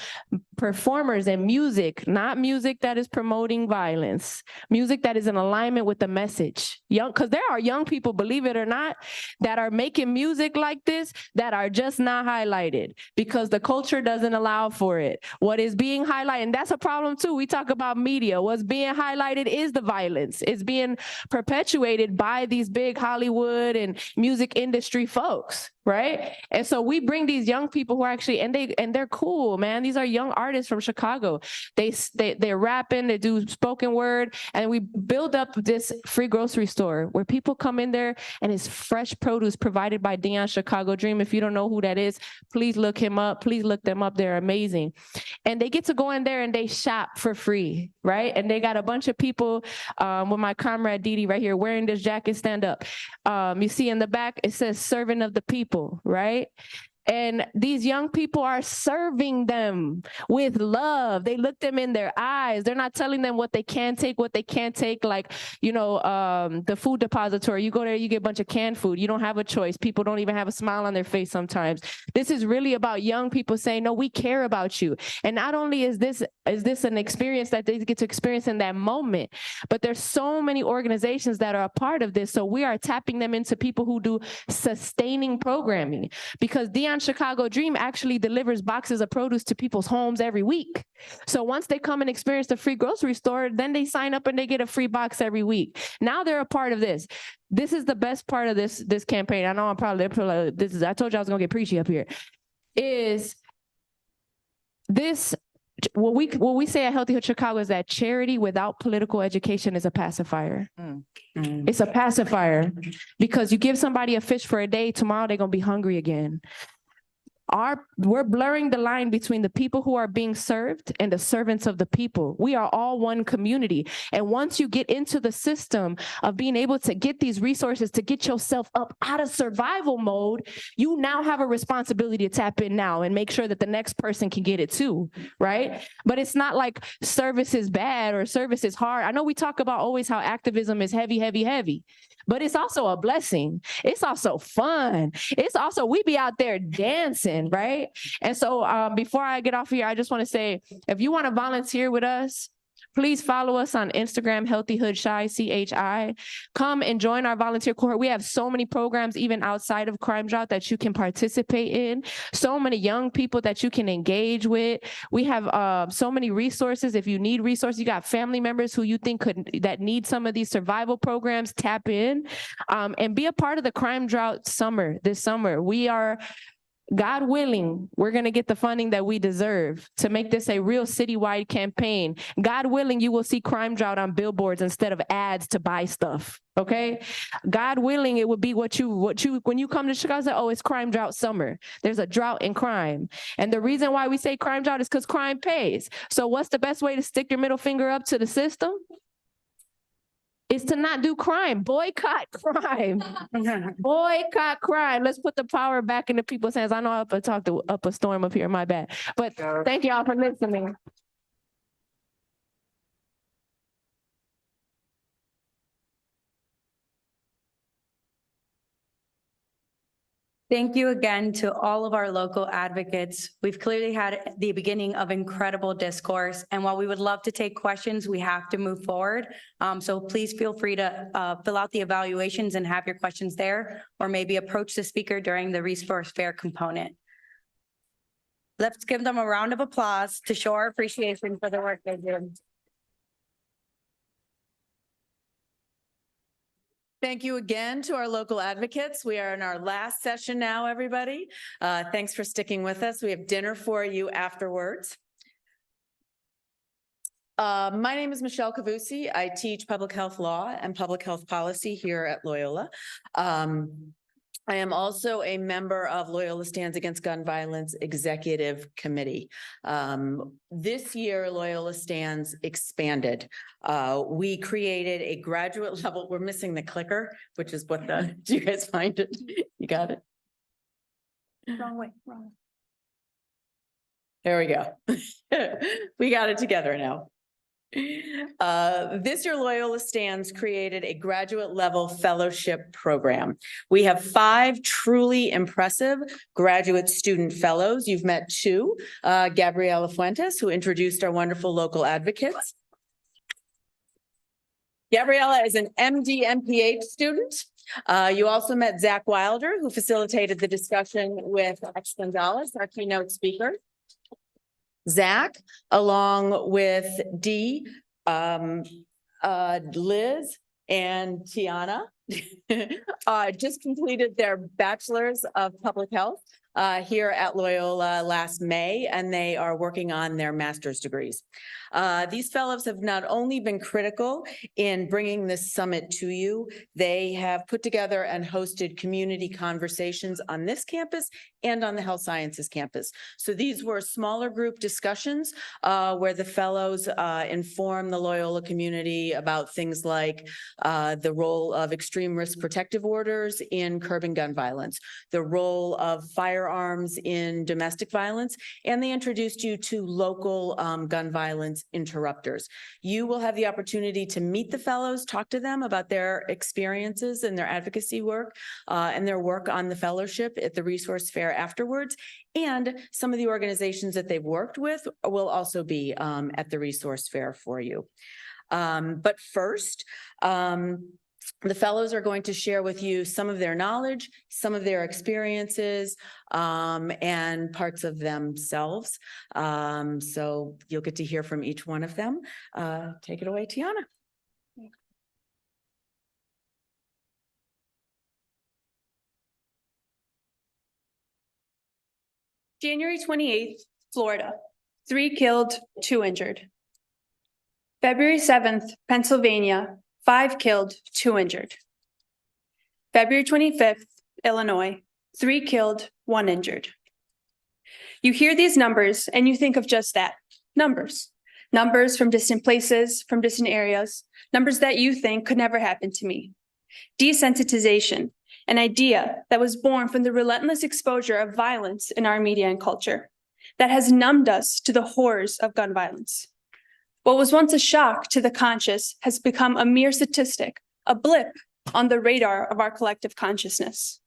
performers and music, not music that is promoting violence, music that is in alignment with the message. Because there are young people, believe it or not, that are making music like this that are just not highlighted because the culture doesn't allow for it. What is being highlighted, and that's a problem too. We talk about media. What's being highlighted is the violence. It's being perpetuated by these big Hollywood and music industry folks, right? And so we bring these young people who are actually, and they're cool, man. These are young artists from Chicago. They're rapping, they do spoken word, and we build up this free grocery store where people come in there and it's fresh produce provided by Dion's Chicago Dream. If you don't know who that is, please look him up. Please look them up. They're amazing. And they get to go in there and they shop for free, right? And they got a bunch of people with my comrade Didi right here wearing this jacket. Stand up. You see in the back, it says servant of the people, right? And these young people are serving them with love. They look them in their eyes. They're not telling them what they can take, what they can't take. Like, the food depository, you go there, you get a bunch of canned food. You don't have a choice. People don't even have a smile on their face sometimes. This is really about young people saying, no, we care about you. And not only is this an experience that they get to experience in that moment, but there's so many organizations that are a part of this. So we are tapping them into people who do sustaining programming, because Dion's Chicago Dream actually delivers boxes of produce to people's homes every week. So once they come and experience the free grocery store, then they sign up and they get a free box every week. Now they're a part of this. This is the best part of this campaign. I know I told you I was gonna get preachy up here. Is this what we say at Healthy Hood Chicago is that charity without political education is a pacifier. It's a pacifier, because you give somebody a fish for a day, tomorrow they're gonna be hungry again. We're blurring the line between the people who are being served and the servants of the people. We are all one community. And once you get into the system of being able to get these resources to get yourself up out of survival mode, you now have a responsibility to tap in now and make sure that the next person can get it too, right? But it's not like service is bad or service is hard. I know we talk about always how activism is heavy, heavy, heavy, but it's also a blessing. It's also fun. It's also, we be out there dancing, right? And so before I get off here, I just want to say, if you want to volunteer with us, please follow us on Instagram, Healthy Hood Shy, CHI. Come and join our volunteer cohort. We have so many programs, even outside of Crime Drought, that you can participate in. So many young people that you can engage with. We have so many resources. If you need resources, you got family members who you think that need some of these survival programs, tap in and be a part of the Crime Drought summer this summer. We are, God willing, we're going to get the funding that we deserve to make this a real citywide campaign. God willing, you will see Crime Drought on billboards instead of ads to buy stuff. Okay. God willing, it would be what you, when you come to Chicago, say, oh, it's Crime Drought summer. There's a drought in crime. And the reason why we say Crime Drought is because crime pays. So what's the best way to stick your middle finger up to the system? Is to not do crime. Boycott crime. Boycott crime. Let's put the power back into people's hands. I know I have to talk up a storm up here, my bad. But thank y'all for listening. Thank you again to all of our local advocates. We've clearly had the beginning of incredible discourse, and while we would love to take questions, we have to move forward. So please feel free to fill out the evaluations and have your questions there, or maybe approach the speaker during the resource fair component. Let's give them a round of applause to show our appreciation for the work they do. Thank you again to our local advocates. We are in our last session now, everybody. Thanks for sticking with us. We have dinner for you afterwards. My name is Michelle Cavusi. I teach public health law and public health policy here at Loyola. I am also a member of Loyola Stands Against Gun Violence Executive Committee. This year, Loyola Stands expanded. We created a graduate level. We're missing the clicker, which is what do you guys find it? You got it? Wrong way, wrong. There we go. We got it together now. This year, Loyola Stands created a graduate level fellowship program. We have 5 truly impressive graduate student fellows. You've met 2, Gabriela Fuentes, who introduced our wonderful local advocates. Gabriela is an MD MPH student. You also met Zach Wilder, who facilitated the discussion with X Gonzalez, our keynote speaker. Zach, along with Dee, Liz, and Tiana, just completed their bachelor's of public health here at Loyola last May, and they are working on their master's degrees. These fellows have not only been critical in bringing this summit to you, they have put together and hosted community conversations on this campus and on the health sciences campus. So these were smaller group discussions where the fellows inform the Loyola community about things like the role of extreme risk protective orders in curbing gun violence, the role of firearms in domestic violence, and they introduced you to local gun violence interrupters. You will have the opportunity to meet the fellows, talk to them about their experiences and their advocacy work and their work on the fellowship at the resource fair afterwards. And some of the organizations that they've worked with will also be at the resource fair for you. But first, the fellows are going to share with you some of their knowledge, some of their experiences, and parts of themselves. So you'll get to hear from each one of them. Take it away, Tiana. January 28th, Florida, 3 killed, 2 injured. February 7th, Pennsylvania, 5 killed, 2 injured. February 25th, Illinois, 3 killed, 1 injured. You hear these numbers and you think of just that, numbers. Numbers from distant places, from distant areas, numbers that you think could never happen to me. Desensitization, an idea that was born from the relentless exposure of violence in our media and culture, that has numbed us to the horrors of gun violence. What was once a shock to the conscious has become a mere statistic, a blip on the radar of our collective consciousness.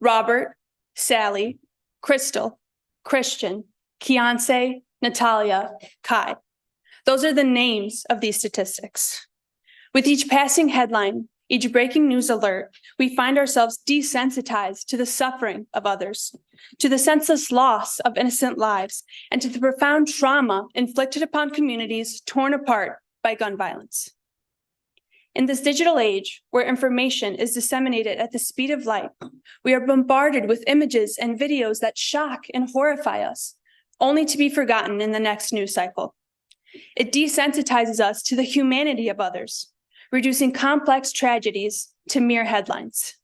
Robert, Sally, Crystal, Christian, Keonce, Natalia, Kai. Those are the names of these statistics. With each passing headline, each breaking news alert, we find ourselves desensitized to the suffering of others, to the senseless loss of innocent lives, and to the profound trauma inflicted upon communities torn apart by gun violence. In this digital age, where information is disseminated at the speed of light, we are bombarded with images and videos that shock and horrify us, only to be forgotten in the next news cycle. It desensitizes us to the humanity of others, reducing complex tragedies to mere headlines.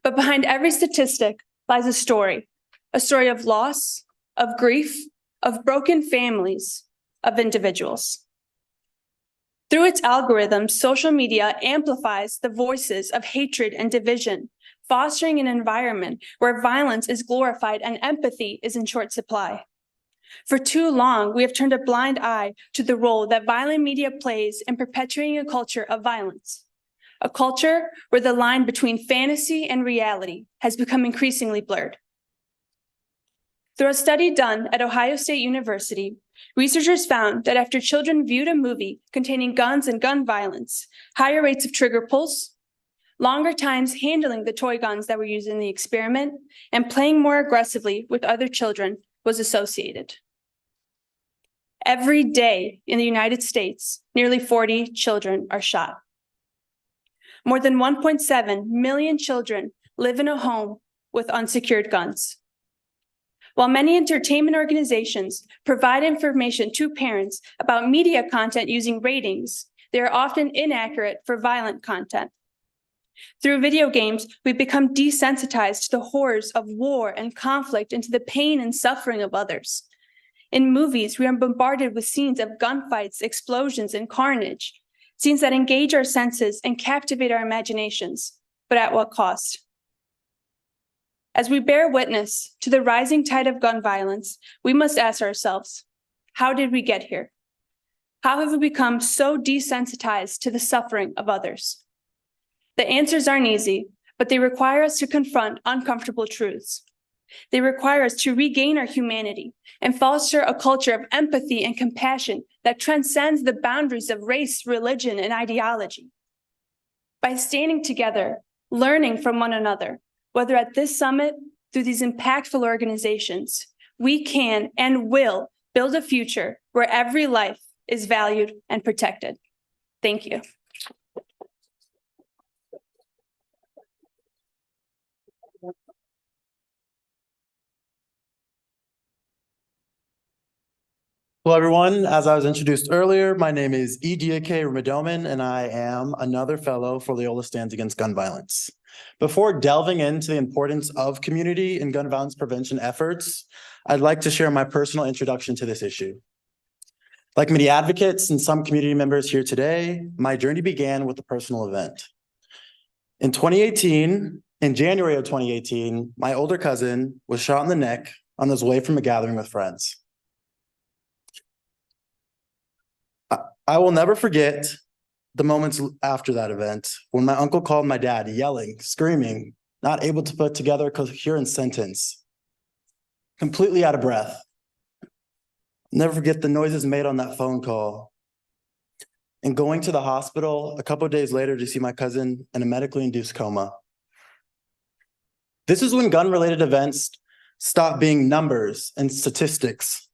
But behind every statistic lies a story of loss, of grief, of broken families, of individuals. Through its algorithms, social media amplifies the voices of hatred and division, fostering an environment where violence is glorified and empathy is in short supply. For too long, we have turned a blind eye to the role that violent media plays in perpetuating a culture of violence, a culture where the line between fantasy and reality has become increasingly blurred. Through a study done at Ohio State University, researchers found that after children viewed a movie containing guns and gun violence, higher rates of trigger pulls, longer times handling the toy guns that were used in the experiment, and playing more aggressively with other children was associated. Every day in the United States, nearly 40 children are shot. More than 1.7 million children live in a home with unsecured guns. While many entertainment organizations provide information to parents about media content using ratings, they are often inaccurate for violent content. Through video games, we become desensitized to the horrors of war and conflict and to the pain and suffering of others. In movies, we are bombarded with scenes of gunfights, explosions, and carnage, scenes that engage our senses and captivate our imaginations, but at what cost? As we bear witness to the rising tide of gun violence, we must ask ourselves, how did we get here? How have we become so desensitized to the suffering of others? The answers aren't easy, but they require us to confront uncomfortable truths. They require us to regain our humanity and foster a culture of empathy and compassion that transcends the boundaries of race, religion, and ideology. By standing together, learning from one another, whether at this summit, through these impactful organizations, we can and will build a future where every life is valued and protected. Thank you. Hello, everyone. As I was introduced earlier, my name is Idiyake Ramadoman, and I am another fellow for Loyola Stands Against Gun Violence. Before delving into the importance of community and gun violence prevention efforts, I'd like to share my personal introduction to this issue. Like many advocates and some community members here today, my journey began with a personal event. In January of 2018, my older cousin was shot in the neck on his way from a gathering with friends. I will never forget the moments after that event when my uncle called my dad, yelling, screaming, not able to put together a coherent sentence, completely out of breath. Never forget the noises made on that phone call. And going to the hospital a couple of days later to see my cousin in a medically induced coma. This is when gun-related events stop being numbers and statistics.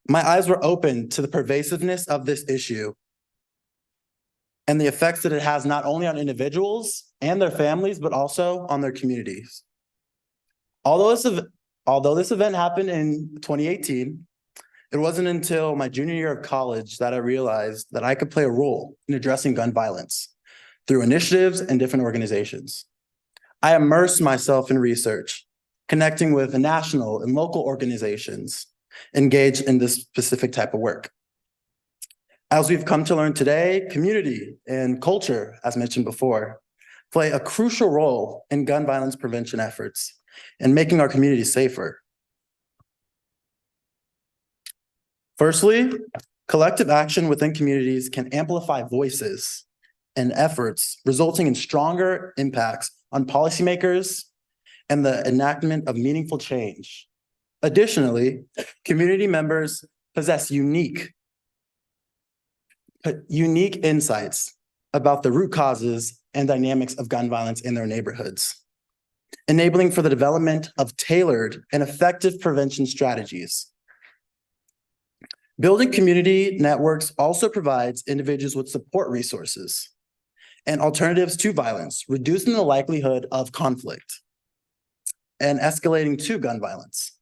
My eyes were opened to the pervasiveness of this issue and the effects that it has not only on individuals and their families, but also on their communities. Although this event happened in 2018, it wasn't until my junior year of college that I realized that I could play a role in addressing gun violence through initiatives and different organizations. I immersed myself in research, connecting with the national and local organizations engaged in this specific type of work. As we've come to learn today, community and culture, as mentioned before, play a crucial role in gun violence prevention efforts and making our communities safer. Firstly, collective action within communities can amplify voices and efforts, resulting in stronger impacts on policymakers and the enactment of meaningful change. Additionally, community members possess unique insights about the root causes and dynamics of gun violence in their neighborhoods, enabling for the development of tailored and effective prevention strategies. Building community networks also provides individuals with support resources and alternatives to violence, reducing the likelihood of conflict and escalating to gun violence.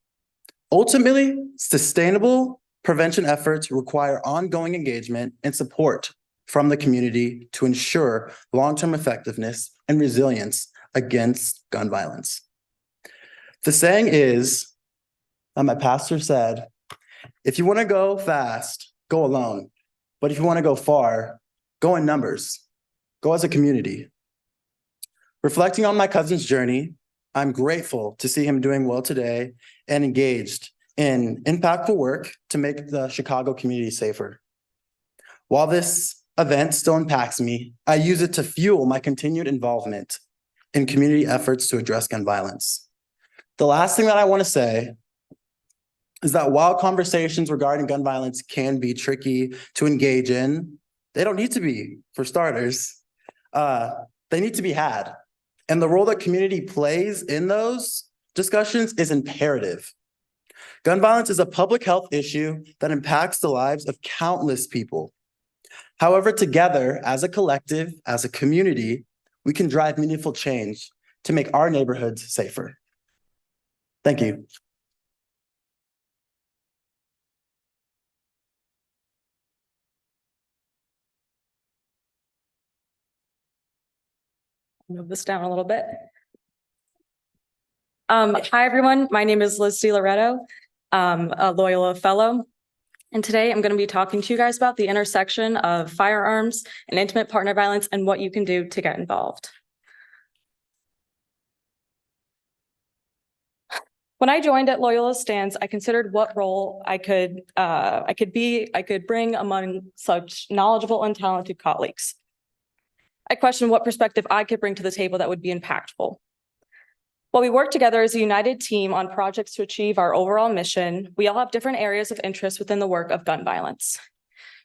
Ultimately, sustainable prevention efforts require ongoing engagement and support from the community to ensure long-term effectiveness and resilience against gun violence. The saying is, my pastor said, if you want to go fast, go alone. But if you want to go far, go in numbers. Go as a community. Reflecting on my cousin's journey, I'm grateful to see him doing well today and engaged in impactful work to make the Chicago community safer. While this event still impacts me, I use it to fuel my continued involvement in community efforts to address gun violence. The last thing that I want to say is that while conversations regarding gun violence can be tricky to engage in, they don't need to be, for starters. They need to be had. And the role that community plays in those discussions is imperative. Gun violence is a public health issue that impacts the lives of countless people. However, together, as a collective, as a community, we can drive meaningful change to make our neighborhoods safer. Thank you. Move this down a little bit. Hi, everyone. My name is Liz DiLoretto. I'm a Loyola Fellow. And today I'm going to be talking to you guys about the intersection of firearms and intimate partner violence and what you can do to get involved. When I joined at Loyola Stands, I considered what role I could bring among such knowledgeable and talented colleagues. I questioned what perspective I could bring to the table that would be impactful. While we work together as a united team on projects to achieve our overall mission, we all have different areas of interest within the work of gun violence.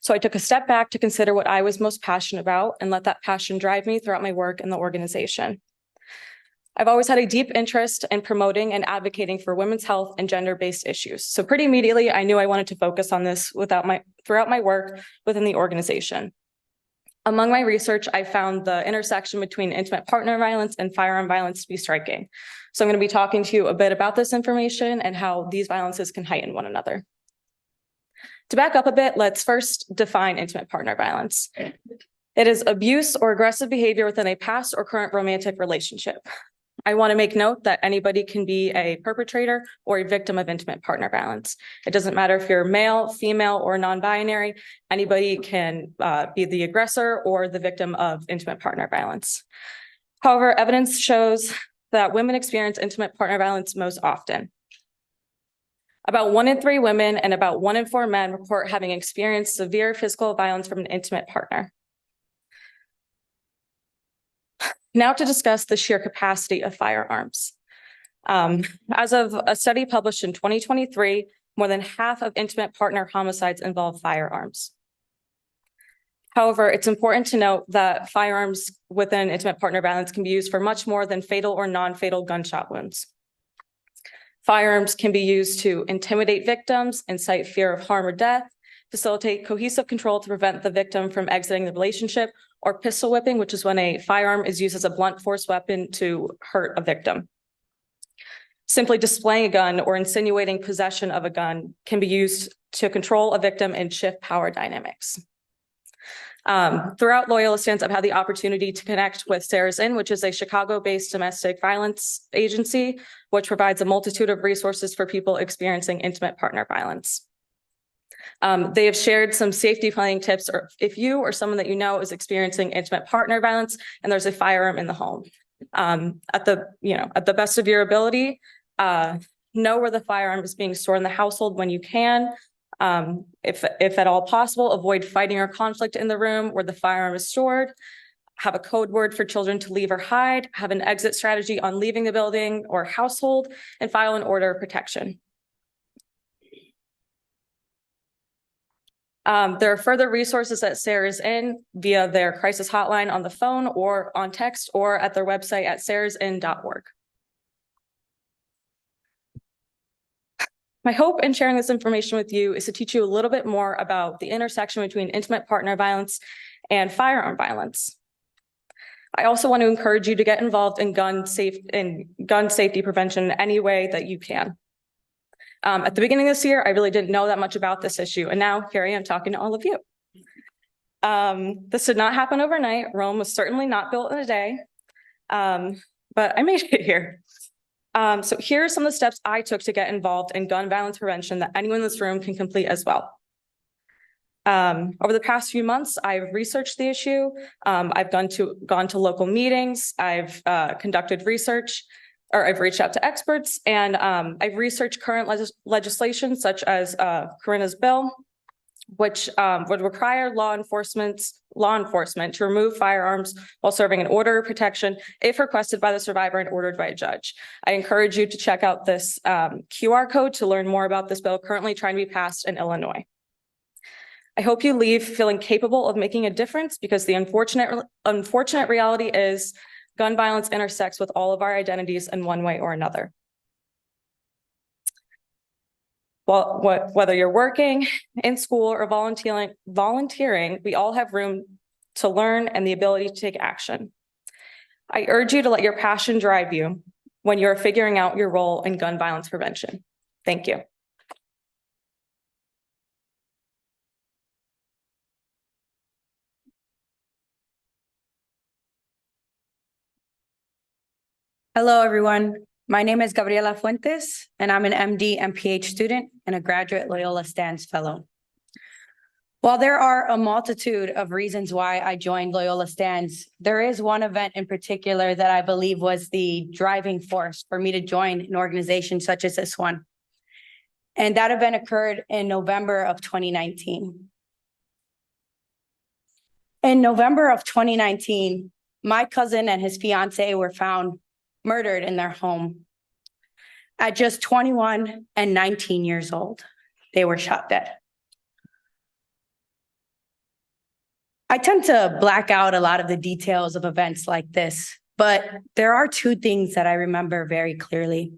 So I took a step back to consider what I was most passionate about and let that passion drive me throughout my work in the organization. I've always had a deep interest in promoting and advocating for women's health and gender-based issues. So pretty immediately, I knew I wanted to focus on this throughout my work within the organization. Among my research, I found the intersection between intimate partner violence and firearm violence to be striking. So I'm going to be talking to you a bit about this information and how these violences can heighten one another. To back up a bit, let's first define intimate partner violence. It is abuse or aggressive behavior within a past or current romantic relationship. I want to make note that anybody can be a perpetrator or a victim of intimate partner violence. It doesn't matter if you're male, female, or non-binary. Anybody can be the aggressor or the victim of intimate partner violence. However, evidence shows that women experience intimate partner violence most often. About 1 in 3 women and about 1 in 4 men report having experienced severe physical violence from an intimate partner. Now to discuss the sheer capacity of firearms. As of a study published in 2023, more than half of intimate partner homicides involve firearms. However, it's important to note that firearms within intimate partner violence can be used for much more than fatal or non-fatal gunshot wounds. Firearms can be used to intimidate victims, incite fear of harm or death, facilitate cohesive control to prevent the victim from exiting the relationship, or pistol whipping, which is when a firearm is used as a blunt force weapon to hurt a victim. Simply displaying a gun or insinuating possession of a gun can be used to control a victim and shift power dynamics. Throughout Loyola Stands, I've had the opportunity to connect with Sarah's Inn, which is a Chicago-based domestic violence agency, which provides a multitude of resources for people experiencing intimate partner violence. They have shared some safety planning tips, or if you or someone that you know is experiencing intimate partner violence and there's a firearm in the home. At the best of your ability, know where the firearm is being stored in the household when you can. If at all possible, avoid fighting or conflict in the room where the firearm is stored. Have a code word for children to leave or hide, have an exit strategy on leaving the building or household, and file an order of protection. There are further resources at Sarah's Inn via their crisis hotline on the phone or on text or at their website at sarahsinn.org. My hope in sharing this information with you is to teach you a little bit more about the intersection between intimate partner violence and firearm violence. I also want to encourage you to get involved in gun safety prevention in any way that you can. At the beginning of this year, I really didn't know that much about this issue, and now here I am talking to all of you. This did not happen overnight. Rome was certainly not built in a day, but I made it here. So here are some of the steps I took to get involved in gun violence prevention that anyone in this room can complete as well. Over the past few months, I've researched the issue. I've gone to local meetings. I've conducted research, or I've reached out to experts, and I've researched current legislation such as Corinna's bill, which would require law enforcement to remove firearms while serving an order of protection if requested by the survivor and ordered by a judge. I encourage you to check out this QR code to learn more about this bill currently trying to be passed in Illinois. I hope you leave feeling capable of making a difference, because the unfortunate reality is gun violence intersects with all of our identities in one way or another. Well, whether you're working, in school, or volunteering, we all have room to learn and the ability to take action. I urge you to let your passion drive you when you're figuring out your role in gun violence prevention. Thank you. Hello, everyone. My name is Gabriela Fuentes, and I'm an MD MPH student and a graduate Loyola Stands Fellow. While there are a multitude of reasons why I joined Loyola Stands, there is one event in particular that I believe was the driving force for me to join an organization such as this one. And that event occurred in November of 2019. In November of 2019, my cousin and his fiance were found murdered in their home. At just 21 and 19 years old, they were shot dead. I tend to black out a lot of the details of events like this, but there are two things that I remember very clearly.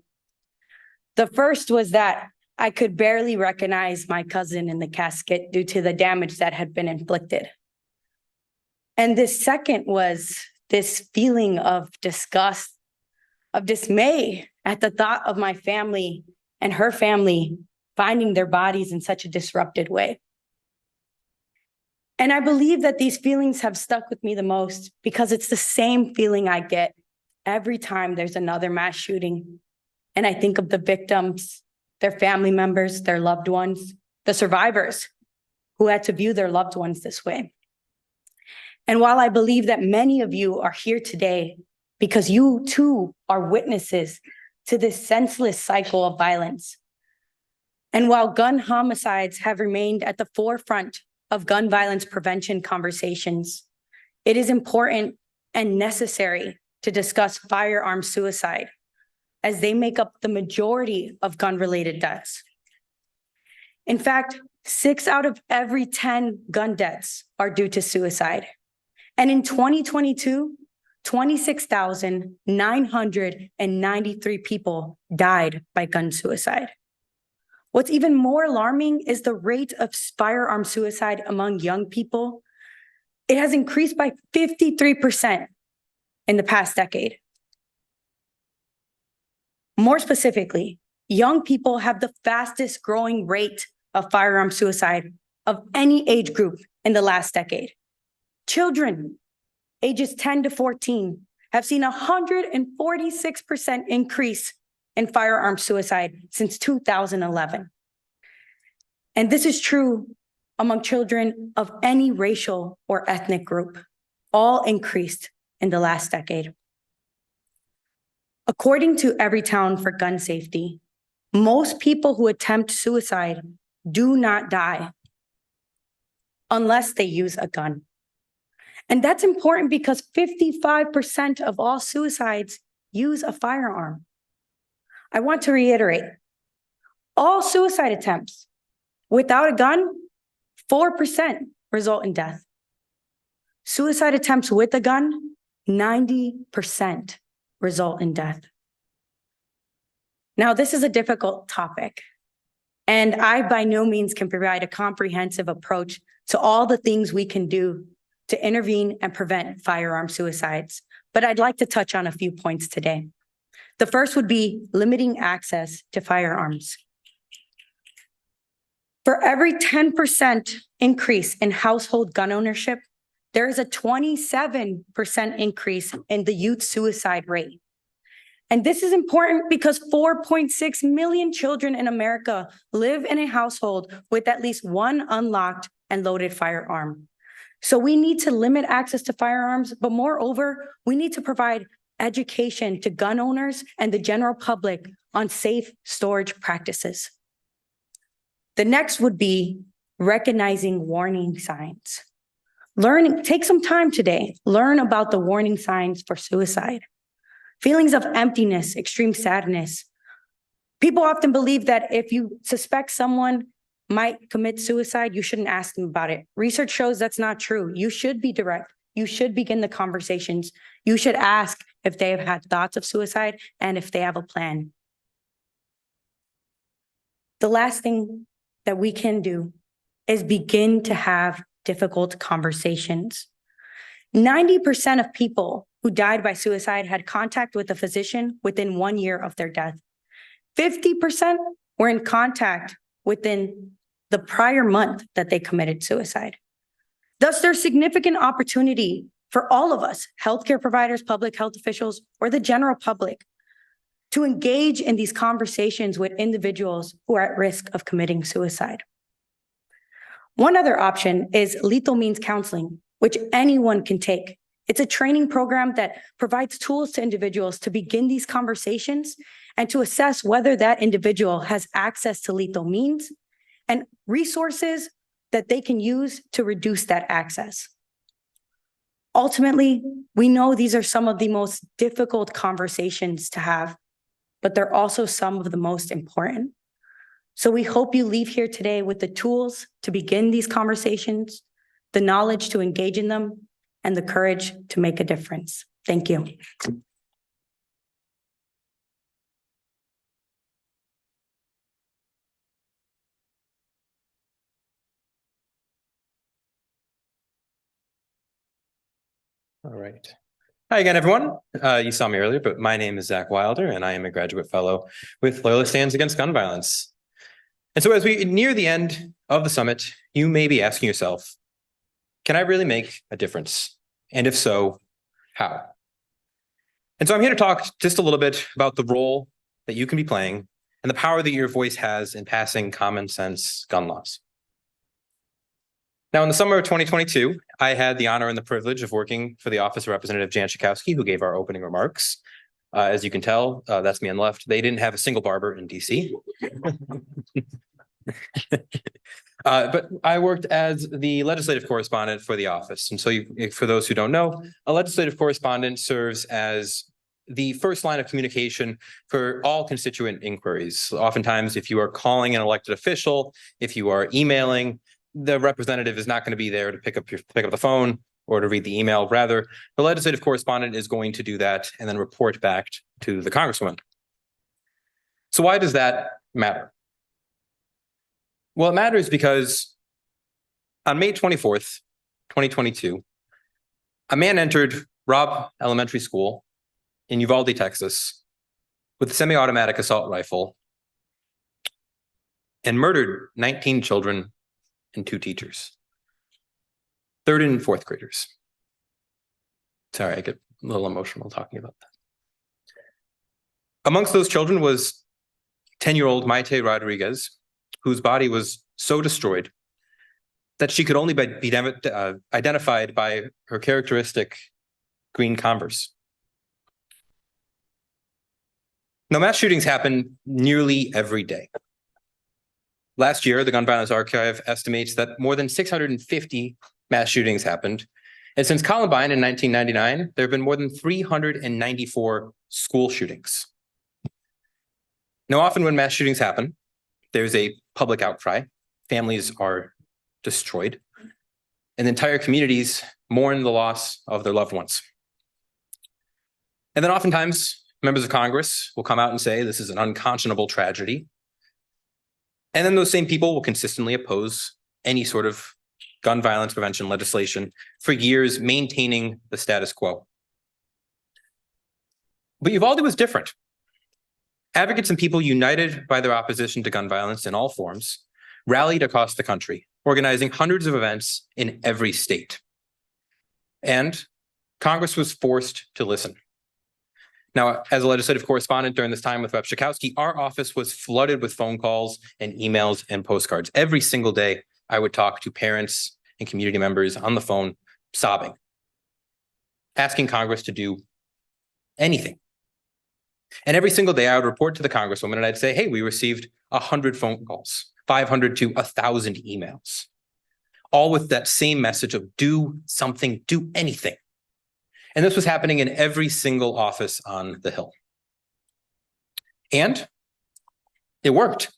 The first was that I could barely recognize my cousin in the casket due to the damage that had been inflicted. And the second was this feeling of disgust, of dismay at the thought of my family and her family finding their bodies in such a disrupted way. And I believe that these feelings have stuck with me the most because it's the same feeling I get every time there's another mass shooting. And I think of the victims, their family members, their loved ones, the survivors who had to view their loved ones this way. And while I believe that many of you are here today because you too are witnesses to this senseless cycle of violence. And while gun homicides have remained at the forefront of gun violence prevention conversations, it is important and necessary to discuss firearm suicide, as they make up the majority of gun-related deaths. In fact, 6 out of every 10 gun deaths are due to suicide. And in 2022, 26,993 people died by gun suicide. What's even more alarming is the rate of firearm suicide among young people. It has increased by 53% in the past decade. More specifically, young people have the fastest growing rate of firearm suicide of any age group in the last decade. Children ages 10 to 14 have seen a 146% increase in firearm suicide since 2011. And this is true among children of any racial or ethnic group, all increased in the last decade. According to Everytown for Gun Safety, most people who attempt suicide do not die unless they use a gun. And that's important because 55% of all suicides use a firearm. I want to reiterate, all suicide attempts without a gun, 4% result in death. Suicide attempts with a gun, 90% result in death. Now, this is a difficult topic, and I by no means can provide a comprehensive approach to all the things we can do to intervene and prevent firearm suicides, but I'd like to touch on a few points today. The first would be limiting access to firearms. For every 10% increase in household gun ownership, there is a 27% increase in the youth suicide rate. And this is important because 4.6 million children in America live in a household with at least one unlocked and loaded firearm. So we need to limit access to firearms, but moreover, we need to provide education to gun owners and the general public on safe storage practices. The next would be recognizing warning signs. Take some time today, learn about the warning signs for suicide. Feelings of emptiness, extreme sadness. People often believe that if you suspect someone might commit suicide, you shouldn't ask them about it. Research shows that's not true. You should be direct. You should begin the conversations. You should ask if they have had thoughts of suicide and if they have a plan. The last thing that we can do is begin to have difficult conversations. 90% of people who died by suicide had contact with a physician within 1 year of their death. 50% were in contact within the prior month that they committed suicide. Thus, there's significant opportunity for all of us, healthcare providers, public health officials, or the general public, to engage in these conversations with individuals who are at risk of committing suicide. One other option is lethal means counseling, which anyone can take. It's a training program that provides tools to individuals to begin these conversations and to assess whether that individual has access to lethal means and resources that they can use to reduce that access. Ultimately, we know these are some of the most difficult conversations to have, but they're also some of the most important. So we hope you leave here today with the tools to begin these conversations, the knowledge to engage in them, and the courage to make a difference. Thank you. All right. Hi again, everyone. You saw me earlier, but my name is Zach Wilder, and I am a graduate fellow with Loyola Stands Against Gun Violence. And so as we near the end of the summit, you may be asking yourself, can I really make a difference? And if so, how? And so I'm here to talk just a little bit about the role that you can be playing and the power that your voice has in passing common sense gun laws. Now, in the summer of 2022, I had the honor and the privilege of working for the Office of Representative Jan Schakowsky, who gave our opening remarks. As you can tell, that's me on the left. They didn't have a single barber in DC. But I worked as the legislative correspondent for the office. And so for those who don't know, a legislative correspondent serves as the first line of communication for all constituent inquiries. Oftentimes, if you are calling an elected official, if you are emailing, the representative is not going to be there to pick up the phone or to read the email. Rather, the legislative correspondent is going to do that and then report back to the congresswoman. So why does that matter? Well, it matters because on May 24th, 2022, a man entered Robb Elementary School in Uvalde, Texas, with a semi-automatic assault rifle and murdered 19 children and 2 teachers. third and fourth graders. Sorry, I get a little emotional talking about that. Amongst those children was 10-year-old Maite Rodriguez, whose body was so destroyed that she could only be identified by her characteristic green Converse. Now, mass shootings happen nearly every day. Last year, the Gun Violence Archive estimates that more than 650 mass shootings happened. And since Columbine in 1999, there have been more than 394 school shootings. Now, often when mass shootings happen, there's a public outcry. Families are destroyed, and entire communities mourn the loss of their loved ones. And then oftentimes, members of Congress will come out and say this is an unconscionable tragedy. And then those same people will consistently oppose any sort of gun violence prevention legislation for years, maintaining the status quo. But Uvalde was different. Advocates and people united by their opposition to gun violence in all forms rallied across the country, organizing hundreds of events in every state. And Congress was forced to listen. Now, as a legislative correspondent during this time with Rep. Schakowsky, our office was flooded with phone calls and emails and postcards. Every single day, I would talk to parents and community members on the phone, sobbing, asking Congress to do anything. And every single day, I would report to the Congresswoman and I'd say, hey, we received 100 phone calls, 500 to 1,000 emails, all with that same message of do something, do anything. And this was happening in every single office on the Hill. And it worked.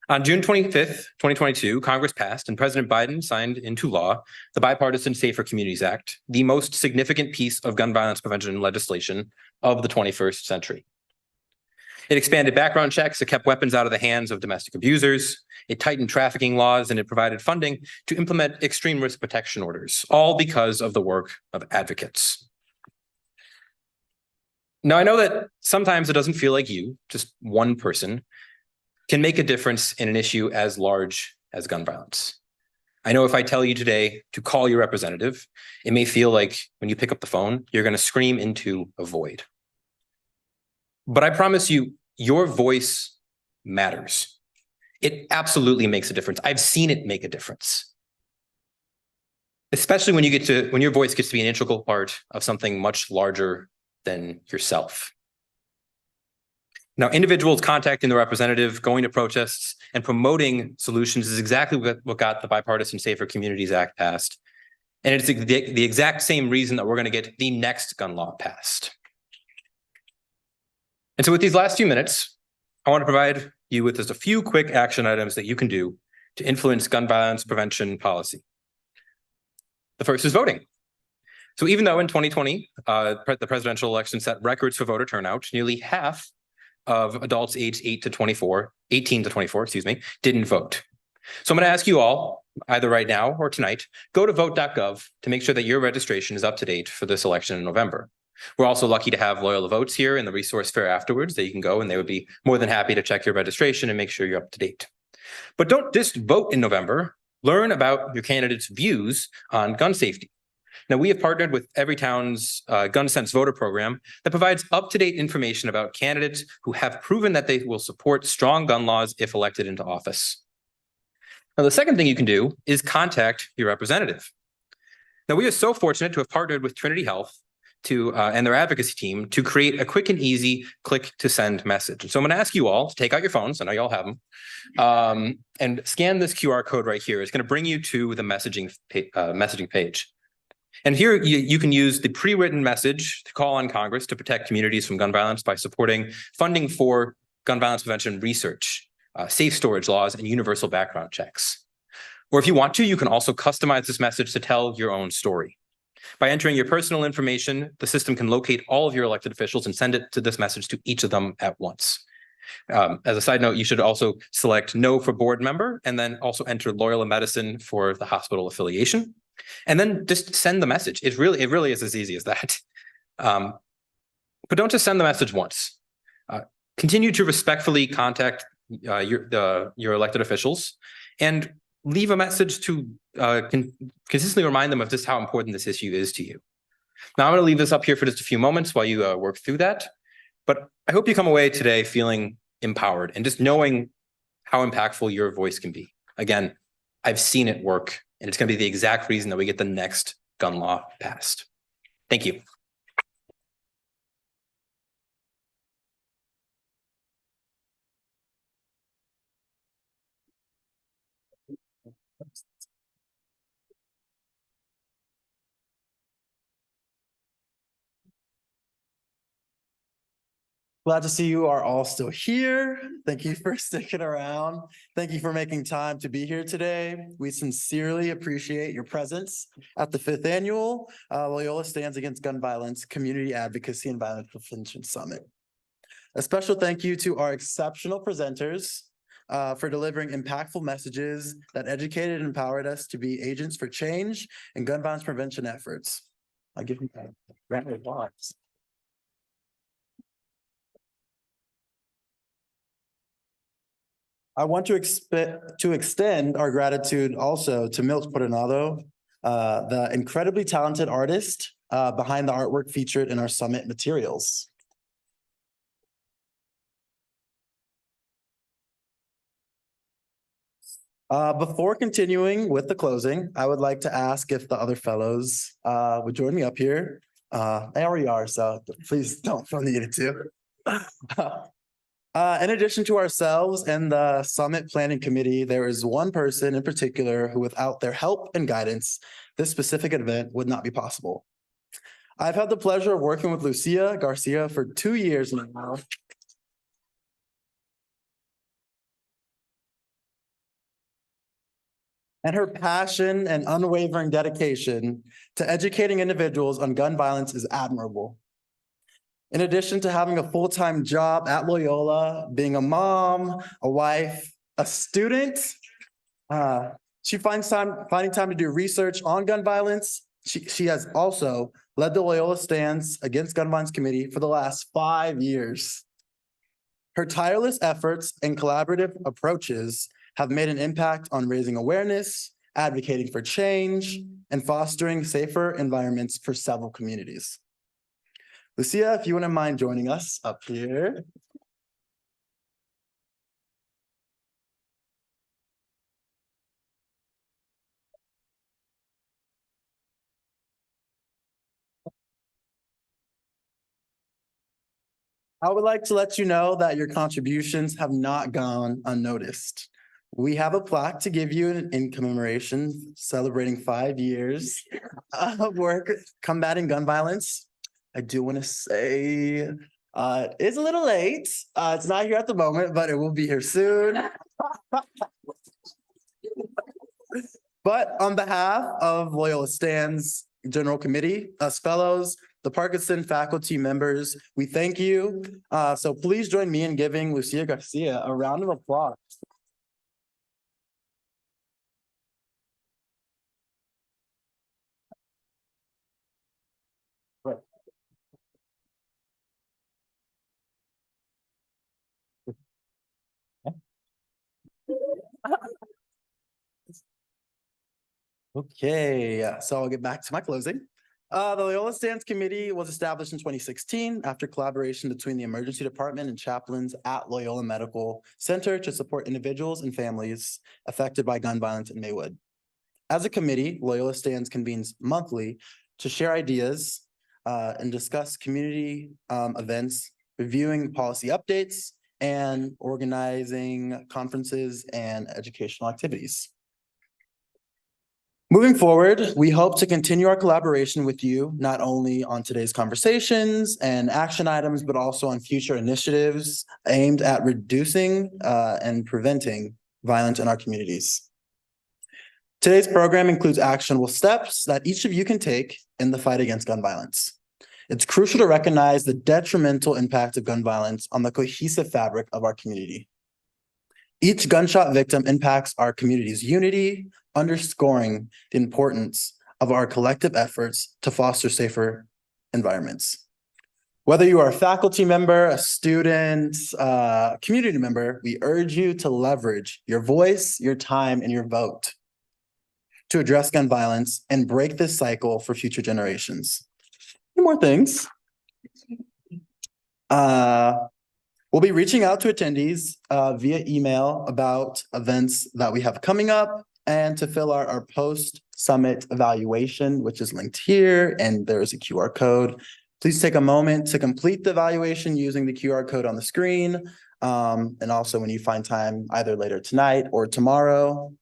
On June 25th, 2022, Congress passed and President Biden signed into law the Bipartisan Safer Communities Act, the most significant piece of gun violence prevention legislation of the 21st century. It expanded background checks, it kept weapons out of the hands of domestic abusers, it tightened trafficking laws, and it provided funding to implement extreme risk protection orders, all because of the work of advocates. Now, I know that sometimes it doesn't feel like you, just one person, can make a difference in an issue as large as gun violence. I know if I tell you today to call your representative, it may feel like when you pick up the phone, you're going to scream into a void. But I promise you, your voice matters. It absolutely makes a difference. I've seen it make a difference. Especially when your voice gets to be an integral part of something much larger than yourself. Now, individuals contacting the representative, going to protests, and promoting solutions is exactly what got the Bipartisan Safer Communities Act passed. And it's the exact same reason that we're going to get the next gun law passed. And so with these last few minutes, I want to provide you with just a few quick action items that you can do to influence gun violence prevention policy. The first is voting. So even though in 2020, the presidential election set records for voter turnout, nearly half of adults aged 18 to 24, didn't vote. So I'm going to ask you all, either right now or tonight, go to vote.gov to make sure that your registration is up to date for this election in November. We're also lucky to have Loyola Votes here in the resource fair afterwards that you can go, and they would be more than happy to check your registration and make sure you're up to date. But don't just vote in November. Learn about your candidate's views on gun safety. Now, we have partnered with Everytown's Gun Sense voter program that provides up-to-date information about candidates who have proven that they will support strong gun laws if elected into office. Now, the second thing you can do is contact your representative. Now, we are so fortunate to have partnered with Trinity Health and their advocacy team to create a quick and easy click to send message. And so I'm going to ask you all to take out your phones. I know you all have them, and scan this QR code right here. It's going to bring you to the messaging page. And here you can use the pre-written message to call on Congress to protect communities from gun violence by supporting funding for gun violence prevention research, safe storage laws, and universal background checks. Or if you want to, you can also customize this message to tell your own story. By entering your personal information, the system can locate all of your elected officials and send it to this message to each of them at once. As a side note, you should also select no for board member and then also enter Loyola Medicine for the hospital affiliation. And then just send the message. It really is as easy as that. But don't just send the message once. Continue to respectfully contact your elected officials and leave a message to consistently remind them of just how important this issue is to you. Now, I'm going to leave this up here for just a few moments while you work through that. But I hope you come away today feeling empowered and just knowing how impactful your voice can be. Again, I've seen it work, and it's going to be the exact reason that we get the next gun law passed. Thank you. Glad to see you are all still here. Thank you for sticking around. Thank you for making time to be here today. We sincerely appreciate your presence at the 5th annual Loyola Stands Against Gun Violence Community Advocacy and Violence Prevention Summit. A special thank you to our exceptional presenters for delivering impactful messages that educated and empowered us to be agents for change and gun violence prevention efforts. I give you a round of applause. I want to extend our gratitude also to Milt Coronado, the incredibly talented artist behind the artwork featured in our summit materials. Before continuing with the closing, I would like to ask if the other fellows would join me up here. They already are, so please don't feel needed to. In addition to ourselves and the Summit Planning Committee, there is one person in particular who, without their help and guidance, this specific event would not be possible. I've had the pleasure of working with Lucia Garcia for 2 years now. And her passion and unwavering dedication to educating individuals on gun violence is admirable. In addition to having a full-time job at Loyola, being a mom, a wife, a student, she finding time to do research on gun violence. She has also led the Loyola Stands Against Gun Violence Committee for the last 5 years. Her tireless efforts and collaborative approaches have made an impact on raising awareness, advocating for change, and fostering safer environments for several communities. Lucia, if you wouldn't mind joining us up here. I would like to let you know that your contributions have not gone unnoticed. We have a plaque to give you in commemoration celebrating 5 years of work combating gun violence. I do want to say it's a little late. It's not here at the moment, but it will be here soon. But on behalf of Loyola Stands General Committee, us fellows, the Parkinson faculty members, we thank you. So please join me in giving Lucia Garcia a round of applause. Okay, so I'll get back to my closing. The Loyola Stands Committee was established in 2016 after collaboration between the emergency department and chaplains at Loyola Medical Center to support individuals and families affected by gun violence in Maywood. As a committee, Loyola Stands convenes monthly to share ideas and discuss community events, reviewing policy updates, and organizing conferences and educational activities. Moving forward, we hope to continue our collaboration with you, not only on today's conversations and action items, but also on future initiatives aimed at reducing and preventing violence in our communities. Today's program includes actionable steps that each of you can take in the fight against gun violence. It's crucial to recognize the detrimental impact of gun violence on the cohesive fabric of our community. Each gunshot victim impacts our community's unity, underscoring the importance of our collective efforts to foster safer environments. Whether you are a faculty member, a student, community member, we urge you to leverage your voice, your time, and your vote to address gun violence and break this cycle for future generations. Two more things. We'll be reaching out to attendees via email about events that we have coming up and to fill out our post-summit evaluation, which is linked here, and there's a QR code. Please take a moment to complete the evaluation using the QR code on the screen. And also when you find time, either later tonight or tomorrow.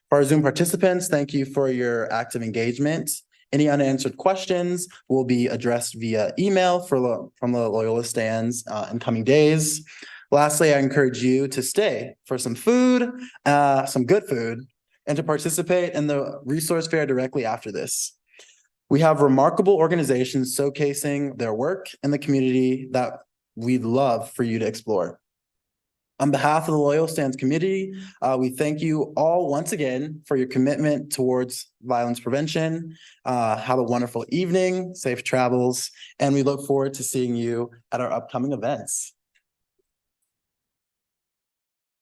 For our Zoom participants, thank you for your active engagement. Any unanswered questions will be addressed via email from the Loyola stands in coming days. Lastly, I encourage you to stay for some food, some good food, and to participate in the resource fair directly after this. We have remarkable organizations showcasing their work in the community that we'd love for you to explore. On behalf of the Loyola Stands community, we thank you all once again for your commitment towards violence prevention. Have a wonderful evening, safe travels, and we look forward to seeing you at our upcoming events.